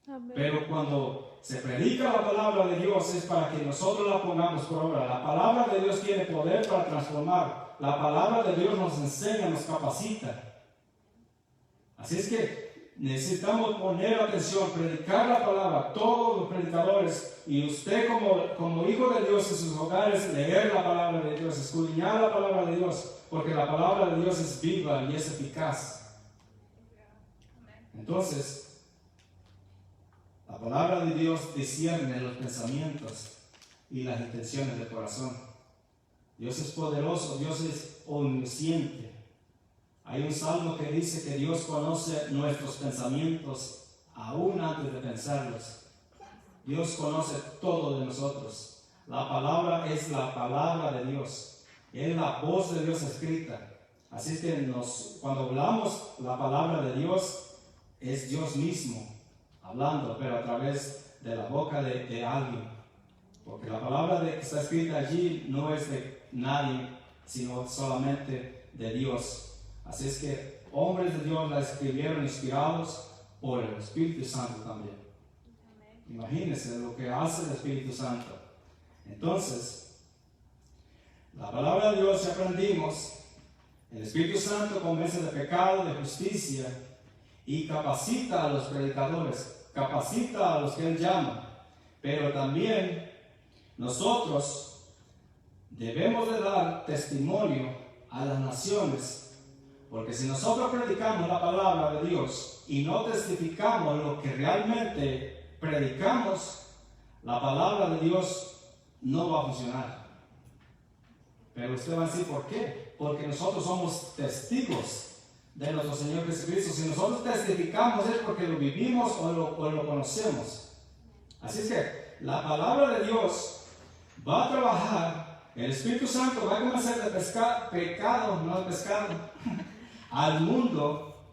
Amén. Pero cuando se predica la palabra de Dios es para que nosotros la pongamos por obra. La palabra de Dios tiene poder para transformar. La palabra de Dios nos enseña, nos capacita. Así es que necesitamos poner atención, predicar la palabra, todos los predicadores, y usted como hijo de Dios en sus hogares, leer la palabra de Dios, escudriñar la palabra de Dios, porque la palabra de Dios es viva y es eficaz. Entonces, la palabra de Dios discierne los pensamientos y las intenciones del corazón. Dios es poderoso, Dios es omnisciente. Hay un salmo que dice que Dios conoce nuestros pensamientos aún antes de pensarlos. Dios conoce todo de nosotros. La palabra es la palabra de Dios. Es la voz de Dios escrita. Así es que cuando hablamos la palabra de Dios, es Dios mismo hablando, pero a través de la boca de alguien. Porque la palabra que está escrita allí no es de nadie, sino solamente de Dios. Así es que hombres de Dios la escribieron inspirados por el Espíritu Santo también. Imagínense lo que hace el Espíritu Santo. Entonces, la palabra de Dios, ya aprendimos, el Espíritu Santo convence de pecado, de justicia y capacita a los predicadores, capacita a los que Él llama. Pero también nosotros debemos de dar testimonio a las naciones. Porque si nosotros predicamos la palabra de Dios y no testificamos lo que realmente predicamos, la palabra de Dios no va a funcionar. Pero usted va a decir, ¿por qué? Porque nosotros somos testigos de nuestro Señor Jesucristo. Si nosotros testificamos es porque lo vivimos o lo conocemos. Así es que la palabra de Dios va a trabajar, el Espíritu Santo va a comenzar de pecado al mundo,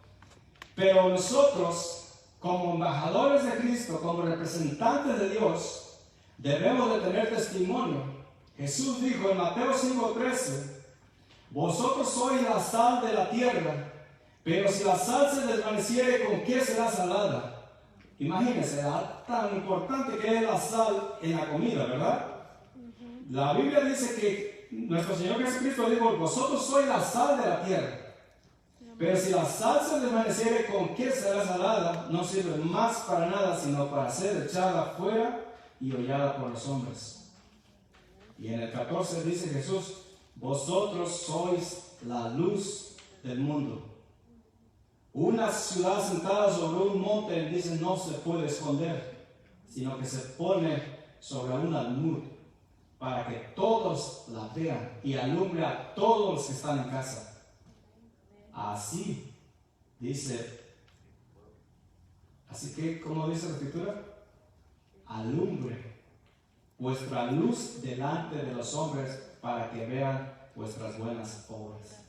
pero nosotros, como embajadores de Cristo, como representantes de Dios, debemos de tener testimonio. Jesús dijo en Mateo 5:13, vosotros sois la sal de la tierra, pero si la sal se desvaneciere, ¿con qué será salada? Imagínense, tan importante que es la sal en la comida, ¿verdad? La Biblia dice que nuestro Señor Jesucristo dijo, vosotros sois la sal de la tierra. Pero si la sal se desvaneciere, ¿con qué será salada? No sirve más para nada, sino para ser echada fuera y hollada por los hombres. Y en el 14 dice Jesús, vosotros sois la luz del mundo. Una ciudad sentada sobre un monte, dice, no se puede esconder, sino que se pone sobre un almud, para que todos la vean y alumbre a todos los que están en casa. Así dice, así que, ¿cómo dice la Escritura? Alumbre vuestra luz delante de los hombres para que vean vuestras buenas obras.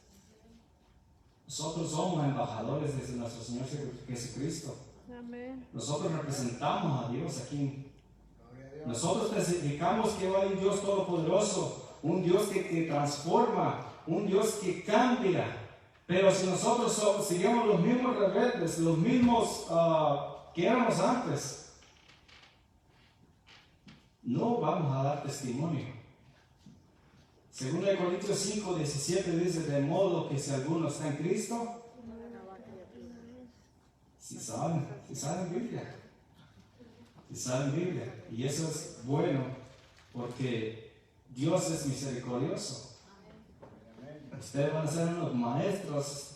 Nosotros somos embajadores de nuestro Señor Jesucristo. Amén. Nosotros representamos a Dios aquí. Nosotros testificamos que hay un Dios todopoderoso, un Dios que transforma, un Dios que cambia. Pero si nosotros seguimos los mismos rebeldes, los mismos que éramos antes, no vamos a dar testimonio. Según el Corintios 5:17 dice, de modo que si alguno está en Cristo, si saben Biblia. Si saben Biblia. Y eso es bueno, porque Dios es misericordioso. Ustedes van a ser unos maestros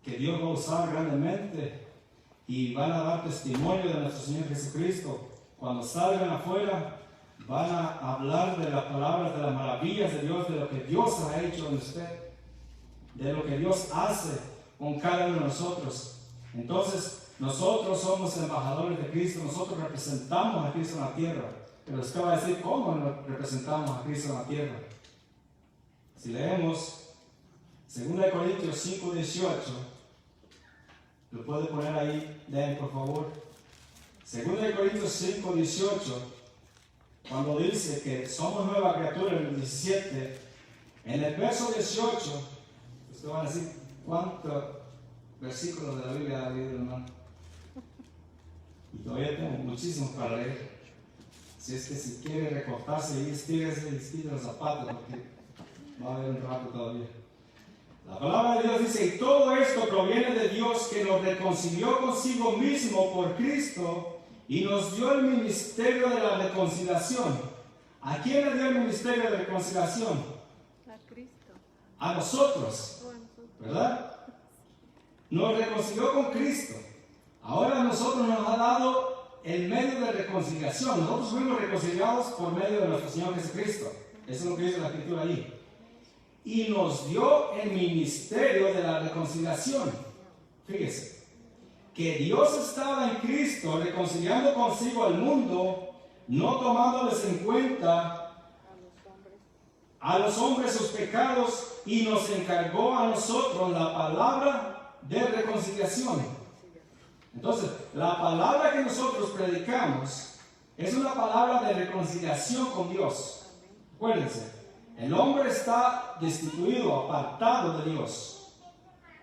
que Dios va a usar grandemente y van a dar testimonio de nuestro Señor Jesucristo. Cuando salgan afuera, van a hablar de las palabras, de las maravillas de Dios, de lo que Dios ha hecho en usted, de lo que Dios hace con cada uno de nosotros. Entonces, nosotros somos embajadores de Cristo, nosotros representamos a Cristo en la tierra. Pero usted va a decir, ¿cómo representamos a Cristo en la tierra? Si leemos 2 Corintios 5:18, lo puede poner ahí, leen por favor. 2 Corintios 5:18, cuando dice que somos nueva criatura en el 17, en el verso 18, usted va a decir, ¿cuántos versículos de la Biblia ha leído, hermano? Y todavía tengo muchísimos para leer. Si es que si quiere recortarse y estírese los zapatos, porque va a haber un rato todavía. La palabra de Dios dice, y todo esto proviene de Dios, que nos reconcilió consigo mismo por Cristo y nos dio el ministerio de la reconciliación. ¿A quién le dio el ministerio de reconciliación? A Cristo. A nosotros, ¿verdad? Nos reconcilió con Cristo. Ahora a nosotros nos ha dado el medio de reconciliación. Nosotros fuimos reconciliados por medio de nuestro Señor Jesucristo. Eso es lo que dice la Escritura allí. Y nos dio el ministerio de la reconciliación. Fíjese, que Dios estaba en Cristo reconciliando consigo al mundo, no tomándoles en cuenta a los hombres sus pecados, y nos encargó a nosotros la palabra de reconciliación. Entonces, la palabra que nosotros predicamos es una palabra de reconciliación con Dios. Acuérdense, el hombre está destituido, apartado de Dios.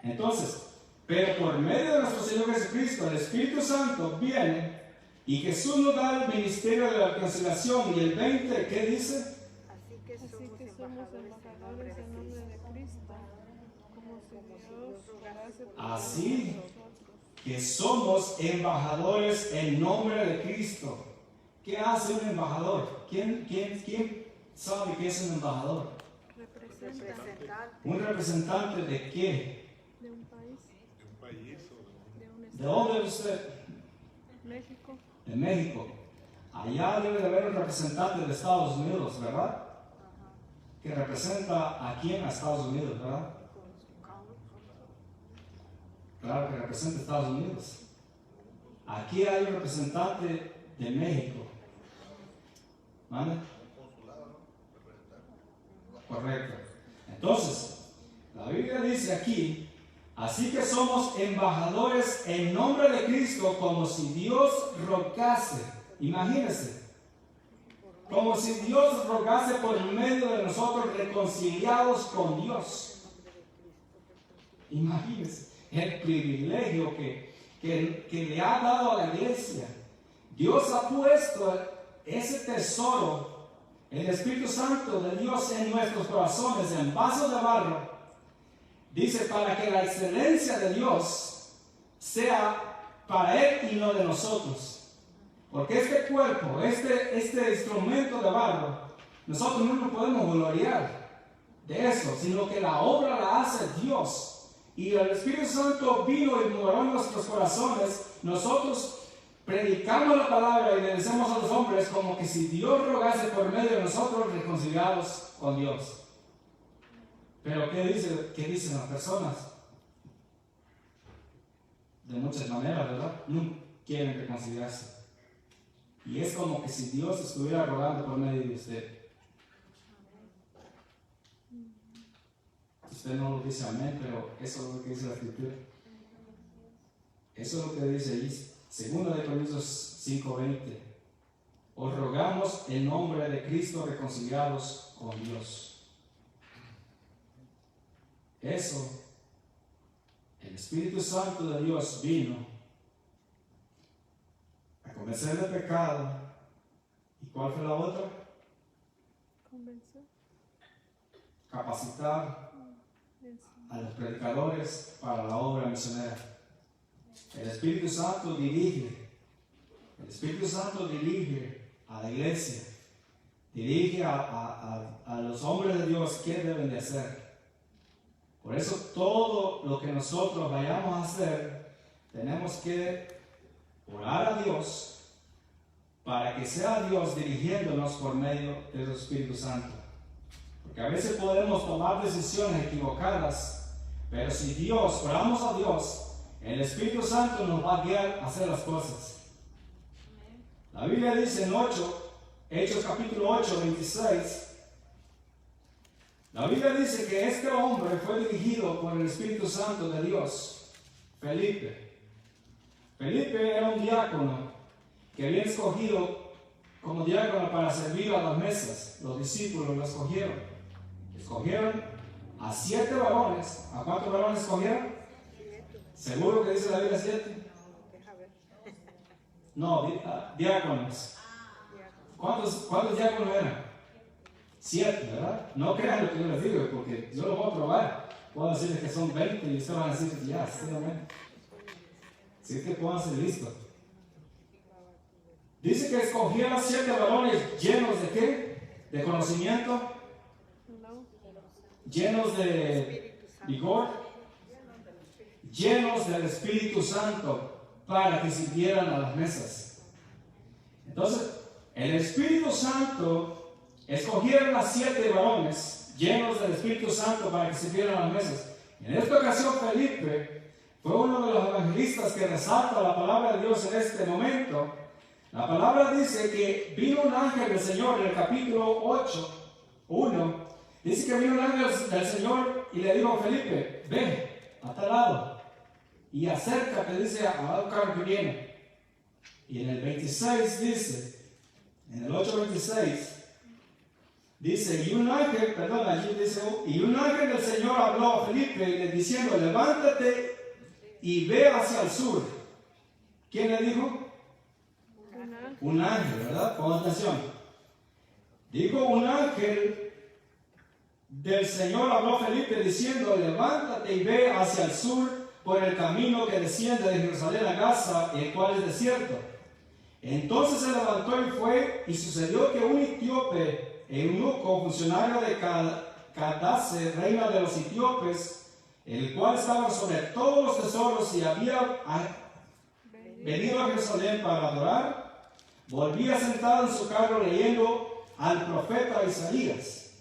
Entonces, pero por medio de nuestro Señor Jesucristo, el Espíritu Santo viene y Jesús nos da el ministerio de la reconciliación. Y el 20, ¿qué dice? Así que somos embajadores en nombre de Cristo, como si Dios rogase por Así nosotros. que somos embajadores en nombre de Cristo. ¿Qué hace un embajador? ¿Quién sabe qué es un embajador? ¿Un representante de qué? De un país. De un ¿De estado. dónde es usted? México. De México. Allá debe de haber un representante de Estados Unidos, ¿verdad? Que representa a quién? A Estados Unidos, ¿verdad? Claro que representa a Estados Unidos. Aquí hay un representante de México. ¿Vale? Correcto. Entonces, la Biblia dice aquí, así que somos embajadores en nombre de Cristo, como si Dios rogase. Imagínense, como si Dios rogase por medio de nosotros, reconciliados con Dios. Imagínense el privilegio que le ha dado a la iglesia. Dios ha puesto ese tesoro, el Espíritu Santo de Dios, en nuestros corazones, en vasos de barro. Dice, para que la excelencia de Dios sea para Él y no de nosotros. Porque este cuerpo, este instrumento de barro, nosotros no nos podemos gloriar de eso, sino que la obra la hace Dios. Y el Espíritu Santo vino y moró en nuestros corazones. Nosotros predicamos la palabra y le decimos a los hombres como que si Dios rogase por medio de nosotros, reconciliados con Dios. Pero ¿qué dicen las personas? De muchas maneras, ¿verdad? No quieren reconciliarse. Y es como que si Dios estuviera rogando por medio de usted. Usted no lo dice amén, pero eso es lo que dice la Escritura. Eso es lo que dice ahí, 2 Corintios 5:20. Os rogamos en nombre de Cristo, reconciliados con Dios. Eso, el Espíritu Santo de Dios vino a convencer de pecado. ¿Y cuál fue la otra? Convencer. Capacitar a los predicadores para la obra misionera. El Espíritu Santo dirige a la iglesia dirige a los hombres de Dios qué deben de hacer. Por eso todo lo que nosotros vayamos a hacer, tenemos que orar a Dios para que sea Dios dirigiéndonos por medio de su Espíritu Santo. Porque a veces podemos tomar decisiones equivocadas, pero si Dios, oramos a Dios, el Espíritu Santo nos va a guiar a hacer las cosas. La Biblia dice en Hechos capítulo 8, 26, la Biblia dice que este hombre fue dirigido por el Espíritu Santo de Dios, Felipe. Felipe era un diácono que había escogido como diácono para servir a las mesas. Los discípulos lo escogieron. Escogieron a 7 varones. ¿A cuántos varones escogieron? ¿Seguro que dice la Biblia 7? No, diáconos. ¿Cuántos diáconos eran? 7, ¿verdad? No crean lo que yo les digo, porque yo lo voy a probar. Puedo decirles que son 20 y ustedes van a decir, ya, sinceramente. Así que pónganse listos. Dice que escogieron 7 varones llenos de ¿qué? De conocimiento, llenos de vigor, llenos del Espíritu Santo para que sirvieran a las mesas. Entonces, el Espíritu Santo escogieron a 7 varones llenos del Espíritu Santo para que sirvieran a las mesas. En esta ocasión Felipe fue uno de los evangelistas que resalta la palabra de Dios en este momento. La palabra dice que vino un ángel del Señor en el capítulo 8, 1. Dice que vino un ángel del Señor y le dijo a Felipe, ven a tal lado y acércate, dice, a un carro que viene. Y en el 26 dice, en el 8:26, dice, y un ángel del Señor habló a Felipe diciendo, levántate y ve hacia el sur. ¿Quién le dijo? Un ángel, ¿verdad? Pon atención. Dijo un ángel del Señor habló a Felipe diciendo, levántate y ve hacia el sur por el camino que desciende de Jerusalén a Gaza, el cual es desierto. Entonces se levantó y fue, y sucedió que un etíope, eunuco, funcionario de Candace, reina de los etíopes, el cual estaba sobre todos los tesoros y había venido a Jerusalén para adorar, volvía sentado en su carro leyendo al profeta Isaías.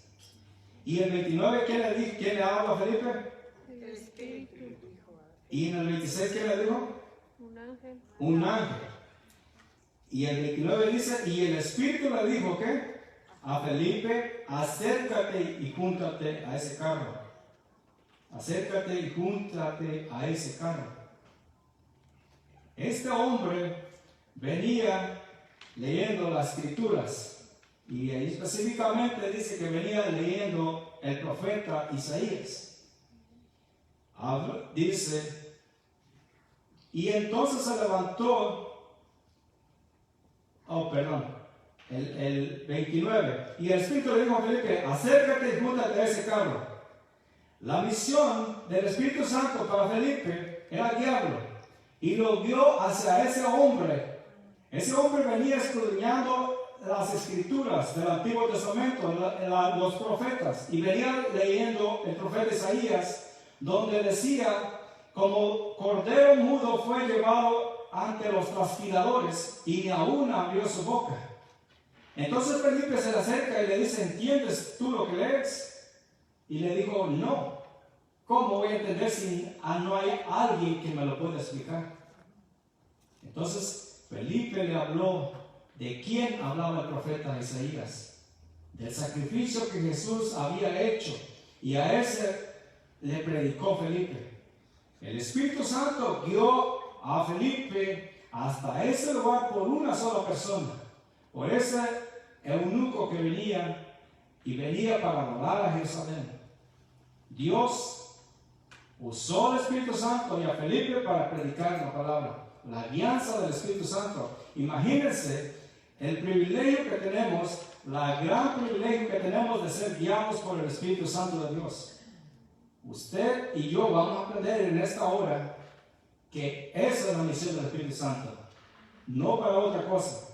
Y el 29, ¿quién le habla a Felipe? El Espíritu. Y en el 26, ¿quién le dijo? Un ángel. Un ángel. Y el 29 dice, y el Espíritu le dijo, ¿qué? A Felipe, acércate y júntate a ese carro. Acércate y júntate a ese carro. Este hombre venía leyendo las escrituras y ahí específicamente dice que venía leyendo el profeta Isaías. Dice, y entonces se levantó, el 29, y el Espíritu le dijo a Felipe, acércate y júntate a ese carro. La misión del Espíritu Santo para Felipe era guiarlo, y lo guió hacia ese hombre. Ese hombre venía escudriñando las escrituras del Antiguo Testamento, los profetas, y venía leyendo el profeta Isaías, donde decía, como cordero mudo fue llevado ante los trasquiladores, y ni aún abrió su boca. Entonces Felipe se le acerca y le dice, ¿entiendes tú lo que lees? Y le dijo, no. ¿Cómo voy a entender si no hay alguien que me lo pueda explicar? Entonces Felipe le habló de quién hablaba el profeta Isaías, del sacrificio que Jesús había hecho, y a ese le predicó Felipe. El Espíritu Santo guió a Felipe hasta ese lugar por una sola persona, por ese eunuco que venía para adorar a Jerusalén. Dios usó el Espíritu Santo y a Felipe para predicar la palabra, la guianza del Espíritu Santo. Imagínense el privilegio que tenemos, la gran privilegio que tenemos de ser guiados por el Espíritu Santo de Dios. Usted y yo vamos a aprender en esta hora que esa es la misión del Espíritu Santo, no para otra cosa.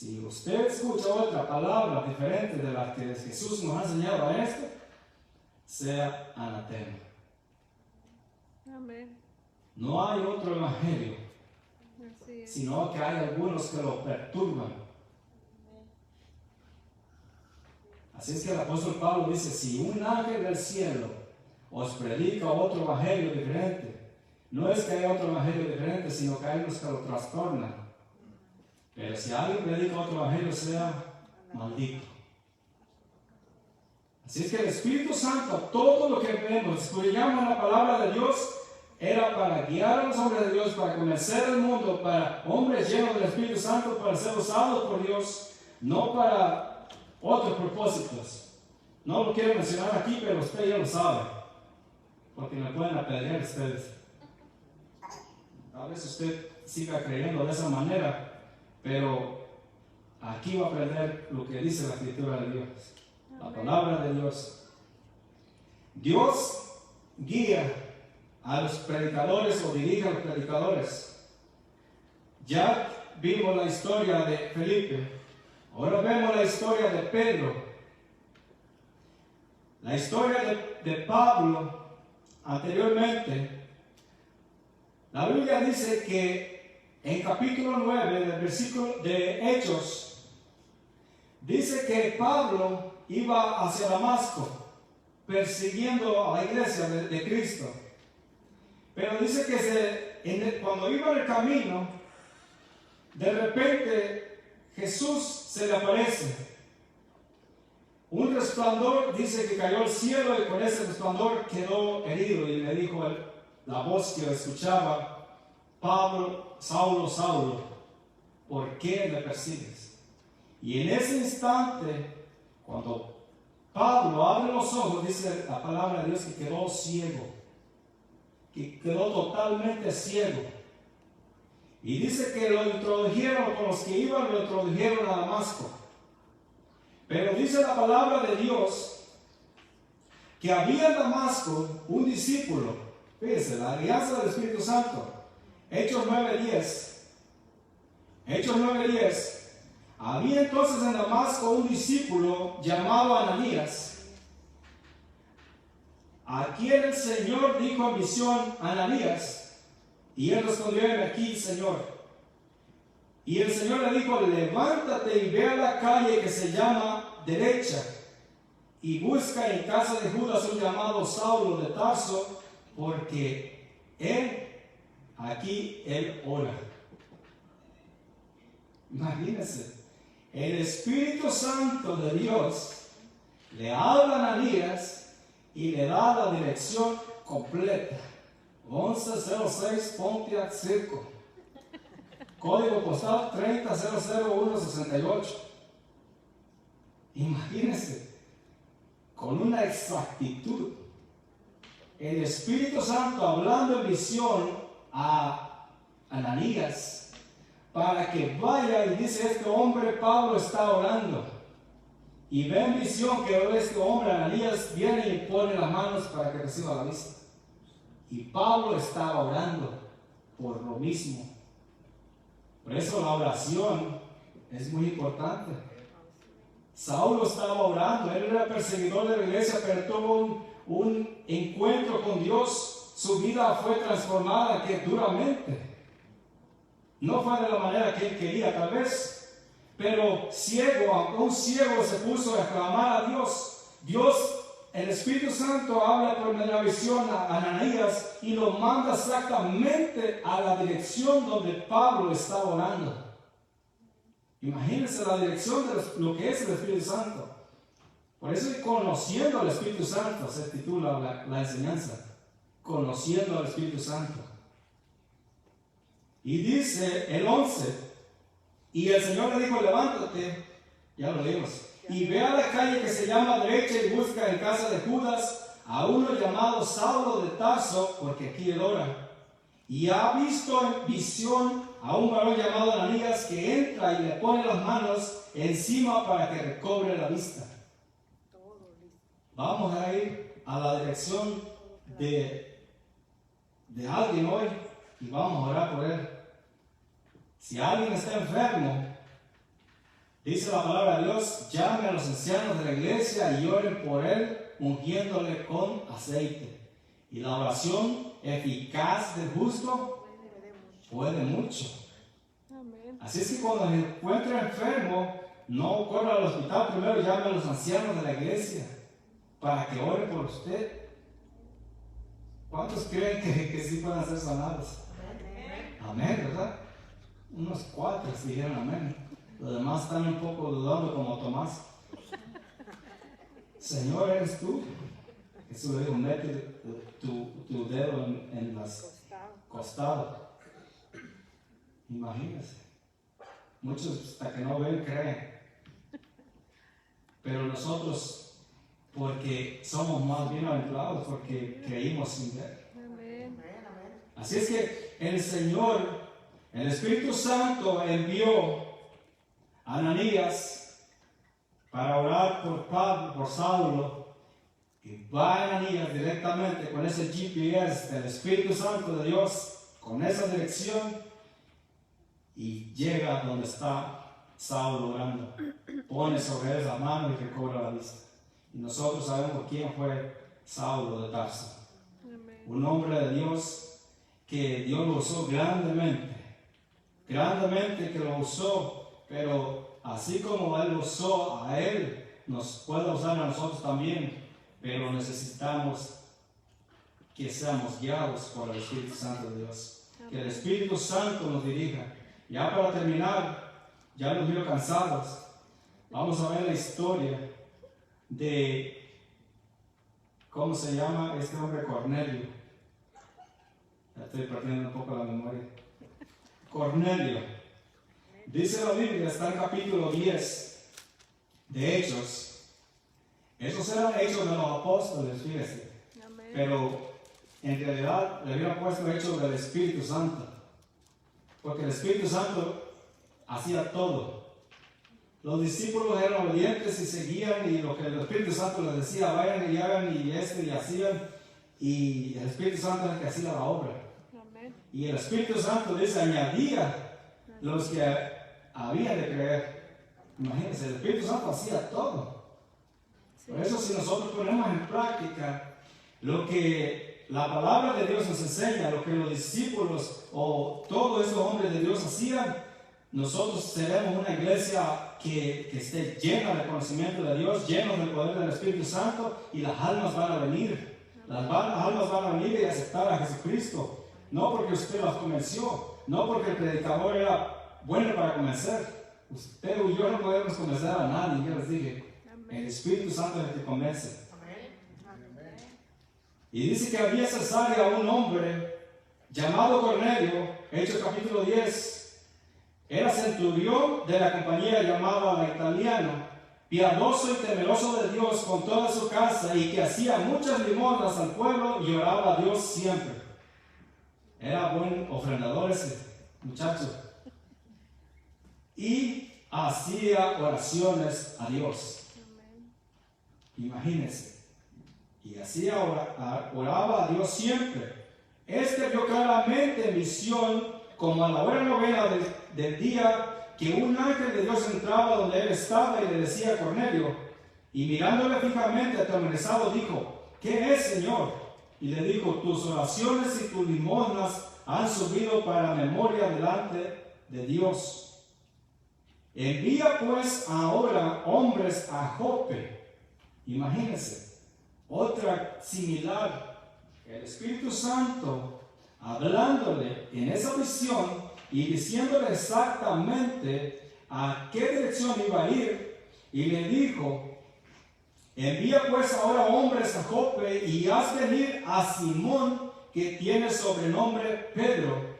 Si usted escucha otra palabra diferente de la que Jesús nos ha enseñado a esto, sea anatema. Amén. No hay otro evangelio, Así es. sino que hay algunos que lo perturban. Así es que el apóstol Pablo dice, si un ángel del cielo os predica otro evangelio diferente, no es que haya otro evangelio diferente, sino que hay unos que lo trastornan. Pero si alguien predica otro evangelio, sea maldito. Así es que el Espíritu Santo, todo lo que vemos, escudriñamos la palabra de Dios, era para guiar a los hombres de Dios, para convencer al mundo, para hombres llenos del Espíritu Santo, para ser usados por Dios, no para otros propósitos. No lo quiero mencionar aquí, pero usted ya lo sabe, porque me pueden apedrear ustedes. A veces usted siga creyendo de esa manera, pero aquí va a aprender lo que dice la Escritura de Dios, la palabra de Dios. Dios guía a los predicadores o dirige a los predicadores. Ya vimos la historia de Felipe, ahora vemos la historia de Pedro, la historia de Pablo anteriormente. La Biblia dice que en capítulo 9 del versículo de Hechos, dice que Pablo iba hacia Damasco persiguiendo a la iglesia de Cristo. Pero dice que cuando iba en el camino, de repente Jesús se le aparece. Un resplandor, dice que cayó al cielo y con ese resplandor quedó herido y le dijo la voz que escuchaba, Pablo, Saulo, Saulo, ¿por qué me persigues? Y en ese instante, cuando Pablo abre los ojos, dice la palabra de Dios que quedó ciego, que quedó totalmente ciego. Y dice que lo introdujeron, con los que iban lo introdujeron a Damasco. Pero dice la palabra de Dios que había en Damasco un discípulo. Fíjense, la alianza del Espíritu Santo. Hechos 9:10. Hechos 9:10. Había entonces en Damasco un discípulo llamado Ananías, a quien el Señor dijo en visión, Ananías, y él respondió, heme aquí, Señor. Y el Señor le dijo, levántate y ve a la calle que se llama Derecha, y busca en casa de Judas un llamado Saulo de Tarso, porque él ora. Imagínense, el Espíritu Santo de Dios le habla a Ananías y le da la dirección completa. 1106 Pontiac Circle, código postal 3000168. Imagínense, con una exactitud, el Espíritu Santo hablando en visión a Ananías para que vaya y dice, este hombre Pablo está orando, y ve en visión que este hombre Ananías viene y pone las manos para que reciba la vista. Y Pablo estaba orando por lo mismo. Por eso la oración es muy importante. Saulo estaba orando, él era perseguidor de la iglesia, pero tuvo un encuentro con Dios. Su vida fue transformada duramente. No fue de la manera que él quería, tal vez, pero ciego, un ciego se puso a clamar a Dios. El Espíritu Santo habla por medio de la visión a Ananías y lo manda exactamente a la dirección donde Pablo estaba orando. Imagínense la dirección de lo que es el Espíritu Santo. Por eso, conociendo al Espíritu Santo se titula la enseñanza. Conociendo al Espíritu Santo. Y dice el 11, y el Señor le dijo, levántate, ya lo leímos, y ve a la calle que se llama Derecha y busca en casa de Judas a uno llamado Saulo de Tarso, porque aquí él ora. Y ha visto en visión a un varón llamado Ananías que entra y le pone las manos encima para que recobre la vista. Vamos a ir a la dirección de alguien hoy y vamos a orar por él. Si alguien está enfermo, Dice la palabra de Dios, llame a los ancianos de la iglesia y oren por él, ungiéndole con aceite. Y la oración eficaz del justo puede mucho. Amén. Así es que cuando se encuentra enfermo, no corra al hospital, primero llame a los ancianos de la iglesia para que oren por usted. ¿Cuántos creen que sí pueden ser sanados? Amén, ¿verdad? Unos 4 dijeron amén. Los demás están un poco dudando como Tomás. Señor, ¿eres tú? Jesús le dijo, mete tu dedo en las costados. Imagínense. Muchos hasta que no ven creen. Pero nosotros, porque somos más bienaventurados, porque creímos sin ver. Amén. Así es que el Señor, el Espíritu Santo envió a Ananías para orar por Pablo, por Saulo, y va Ananías directamente con ese GPS del Espíritu Santo de Dios, con esa dirección, y llega donde está Saulo orando, pone sobre él la mano y recobra la vista. Y nosotros sabemos quién fue Saulo de Tarso. Amén. Un hombre de Dios que Dios lo usó grandemente que lo usó, pero así como Él lo usó a él, nos puede usar a nosotros también, pero necesitamos que seamos guiados por el Espíritu Santo de Dios, que el Espíritu Santo nos dirija. Ya para terminar, ya los veo cansados, vamos a ver la historia de, ¿cómo se llama este hombre? Cornelio. Ya estoy perdiendo un poco la memoria. Cornelio. Dice la Biblia, está en capítulo 10 de Hechos. Esos eran hechos de los apóstoles, fíjese. Amén. Pero en realidad le hubiera puesto hechos del Espíritu Santo. Porque el Espíritu Santo hacía todo. Los discípulos eran obedientes y seguían, y lo que el Espíritu Santo les decía, vayan y hagan y y hacían, y el Espíritu Santo es el que hacía la obra. Amén. Y el Espíritu Santo dice, añadía los que había de creer. Imagínense, el Espíritu Santo hacía todo. Sí. Por eso, si nosotros ponemos en práctica lo que la palabra de Dios nos enseña, lo que los discípulos o todos esos hombres de Dios hacían, nosotros seremos una iglesia que esté llena de conocimiento de Dios, llenos del poder del Espíritu Santo, y las almas van a venir. Las almas van a venir y aceptar a Jesucristo. No porque usted las convenció, no porque el predicador era bueno para convencer. Usted y yo no podemos convencer a nadie, yo les dije. El Espíritu Santo es el que convence. Y dice que había en Cesarea un hombre llamado Cornelio, Hechos capítulo 10. Era centurión de la compañía llamada la Italiana, piadoso y temeroso de Dios con toda su casa, y que hacía muchas limosnas al pueblo y oraba a Dios siempre. Era buen ofrendador ese muchacho. Y hacía oraciones a Dios. Amén. Imagínense. Y oraba a Dios siempre. Este vio claramente en visión, como a la hora novena del día, que un ángel de Dios entraba donde él estaba y le decía a Cornelio, y mirándole fijamente atemorizado dijo, ¿qué es, Señor? Y le dijo, tus oraciones y tus limosnas han subido para memoria delante de Dios. Envía pues ahora hombres a Jope. Imagínense, otra similar, el Espíritu Santo hablándole en esa visión y diciéndole exactamente a qué dirección iba a ir, y le dijo, envía pues ahora hombres a Jope y haz venir a Simón, que tiene sobrenombre Pedro.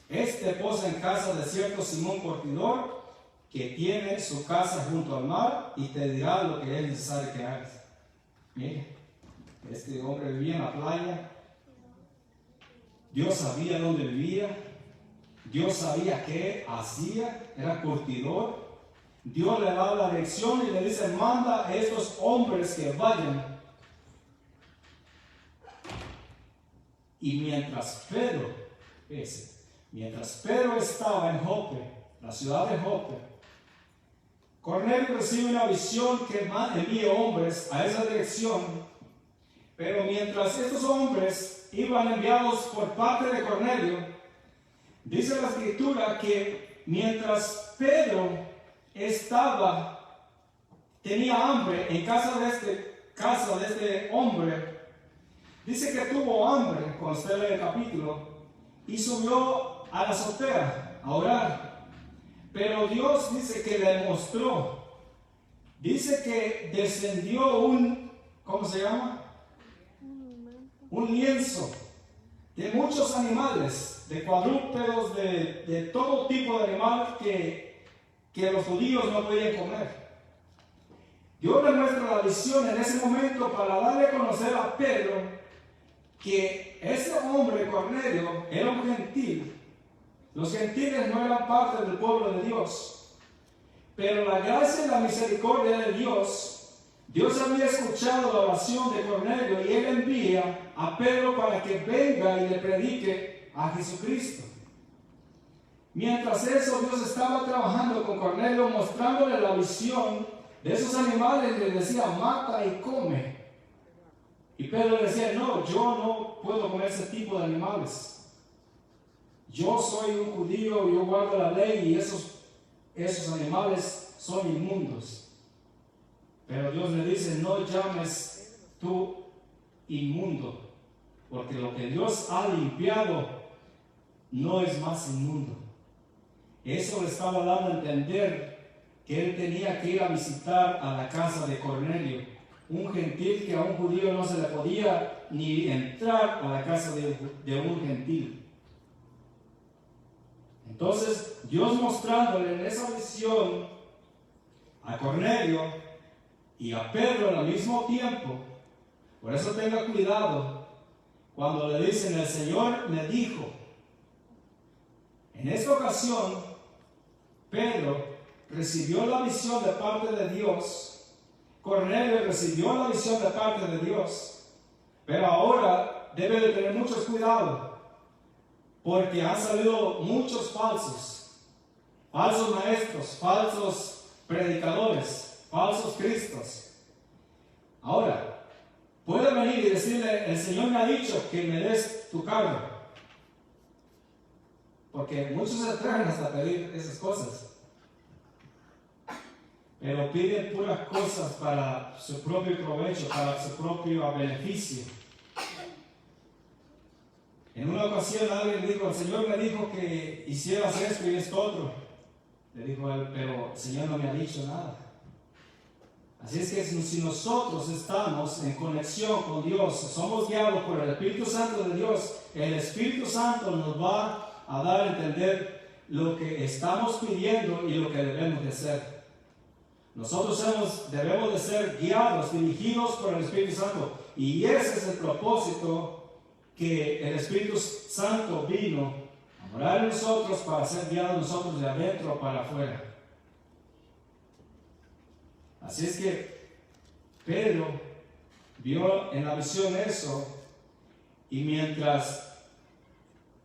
Este posa en casa de cierto Simón Curtidor, que tiene su casa junto al mar, y te dirá lo que es necesario que hagas. Mire, este hombre vivía en la playa. Dios sabía dónde vivía. Dios sabía qué hacía. Era curtidor. Dios le da la dirección y le dice, manda a estos hombres que vayan. Y mientras Pedro estaba en Jope, la ciudad de Jope, Cornelio recibe una visión que envía hombres a esa dirección, pero mientras estos hombres iban enviados por parte de Cornelio, dice la escritura que mientras Pedro tenía hambre en casa de este hombre, dice que tuvo hambre, cuando usted lee el capítulo, y subió a la azotea a orar. Pero Dios dice que le mostró, dice que descendió ¿cómo se llama? Un lienzo de muchos animales, de cuadrúpedos, de todo tipo de animal que los judíos no podían comer. Dios le muestra la visión en ese momento para darle a conocer a Pedro que ese hombre, Cornelio, era un gentil. Los gentiles no eran parte del pueblo de Dios, pero la gracia y la misericordia de Dios había escuchado la oración de Cornelio y él envía a Pedro para que venga y le predique a Jesucristo. Mientras eso, Dios estaba trabajando con Cornelio, mostrándole la visión de esos animales. Le decía, mata y come. Y Pedro le decía, no, yo no puedo comer ese tipo de animales. Yo soy un judío, yo guardo la ley y esos animales son inmundos. Pero Dios le dice, no llames tú inmundo, porque lo que Dios ha limpiado no es más inmundo. Eso le estaba dando a entender que él tenía que ir a visitar a la casa de Cornelio, un gentil que a un judío no se le podía ni entrar a la casa de un gentil. Entonces, Dios mostrándole en esa visión a Cornelio y a Pedro al mismo tiempo. Por eso tenga cuidado cuando le dicen, el Señor me dijo. En esta ocasión, Pedro recibió la visión de parte de Dios. Cornelio recibió la visión de parte de Dios. Pero ahora debe de tener mucho cuidado, porque han salido muchos falsos maestros, falsos predicadores, falsos cristos. Ahora, puede venir y decirle, el Señor me ha dicho que me des tu carro. Porque muchos se atreven hasta pedir esas cosas. Pero piden puras cosas para su propio provecho, para su propio beneficio. En una ocasión alguien dijo, el Señor me dijo que hicieras esto y esto otro. Le dijo él, pero el Señor no me ha dicho nada. Así es que si nosotros estamos en conexión con Dios, somos guiados por el Espíritu Santo de Dios, el Espíritu Santo nos va a dar a entender lo que estamos pidiendo y lo que debemos de hacer. Nosotros debemos de ser guiados, dirigidos por el Espíritu Santo. Y ese es el propósito que el Espíritu Santo vino a morar en nosotros para ser guiados nosotros de adentro para afuera. Así es que Pedro vio en la visión eso, y mientras,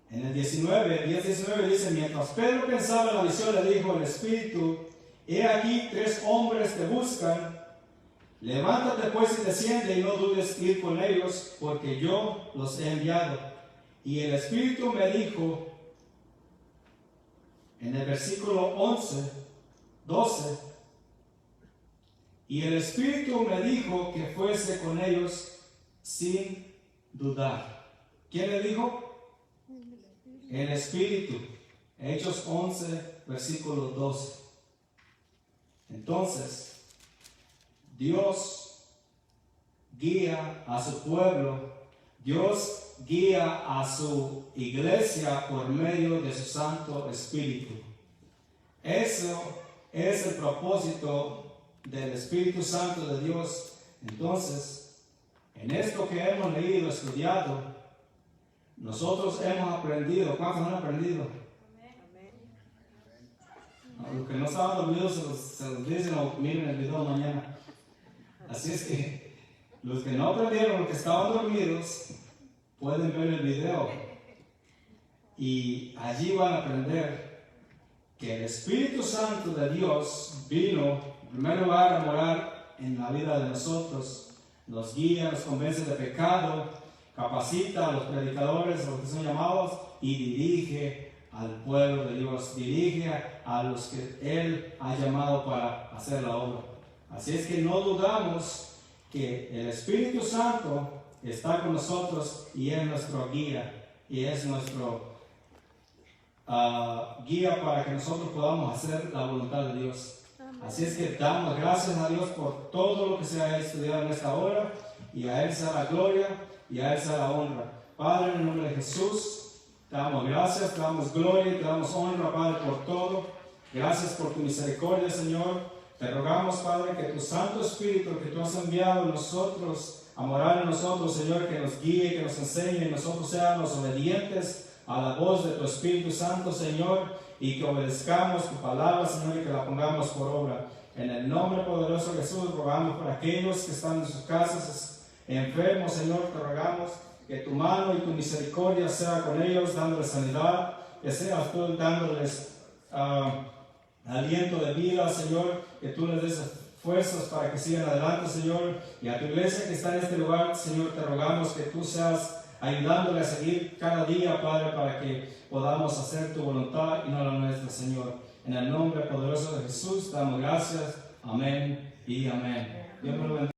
en el 10, 19 dice, mientras Pedro pensaba en la visión, le dijo el Espíritu, he aquí 3 hombres te buscan, levántate pues y desciende y no dudes ir con ellos, porque yo los he enviado. Y el Espíritu me dijo, en el versículo 12, y el Espíritu me dijo que fuese con ellos sin dudar. ¿Quién le dijo? El Espíritu. Hechos 11, versículo 12. Entonces, Dios guía a su pueblo, Dios guía a su iglesia por medio de su Santo Espíritu. Eso es el propósito del Espíritu Santo de Dios. Entonces, en esto que hemos leído, estudiado, nosotros hemos aprendido. ¿Cuántos han aprendido? Los que no estaban dormidos se los dicen o miren el video mañana. Así es que los que no aprendieron, los que estaban dormidos, pueden ver el video y allí van a aprender que el Espíritu Santo de Dios vino En primer lugar, a morar en la vida de nosotros, nos guía, nos convence de pecado, capacita a los predicadores, a los que son llamados, y dirige al pueblo de Dios, dirige a los que Él ha llamado para hacer la obra. Así es que no dudamos que el Espíritu Santo está con nosotros y es nuestro guía, y es nuestro guía para que nosotros podamos hacer la voluntad de Dios. Así es que damos gracias a Dios por todo lo que se ha estudiado en esta hora, y a Él sea la gloria y a Él sea la honra. Padre, en el nombre de Jesús, te damos gracias, te damos gloria y te damos honra, Padre, por todo. Gracias por tu misericordia, Señor. Te rogamos, Padre, que tu Santo Espíritu que tú has enviado en nosotros, a morar en nosotros, Señor, que nos guíe, que nos enseñe, y nosotros seamos obedientes a la voz de tu Espíritu Santo, Señor, y que obedezcamos tu palabra, Señor, y que la pongamos por obra. En el nombre poderoso de Jesús, rogamos por aquellos que están en sus casas enfermos, Señor, te rogamos que tu mano y tu misericordia sea con ellos, dándoles sanidad, que seas tú dándoles aliento de vida, Señor, que tú les des fuerzas para que sigan adelante, Señor. Y a tu iglesia que está en este lugar, Señor, te rogamos que tú seas ayudándole a seguir cada día, Padre, para que podamos hacer tu voluntad y no la nuestra, Señor. En el nombre poderoso de Jesús, damos gracias. Amén y amén. Dios me lo bendiga.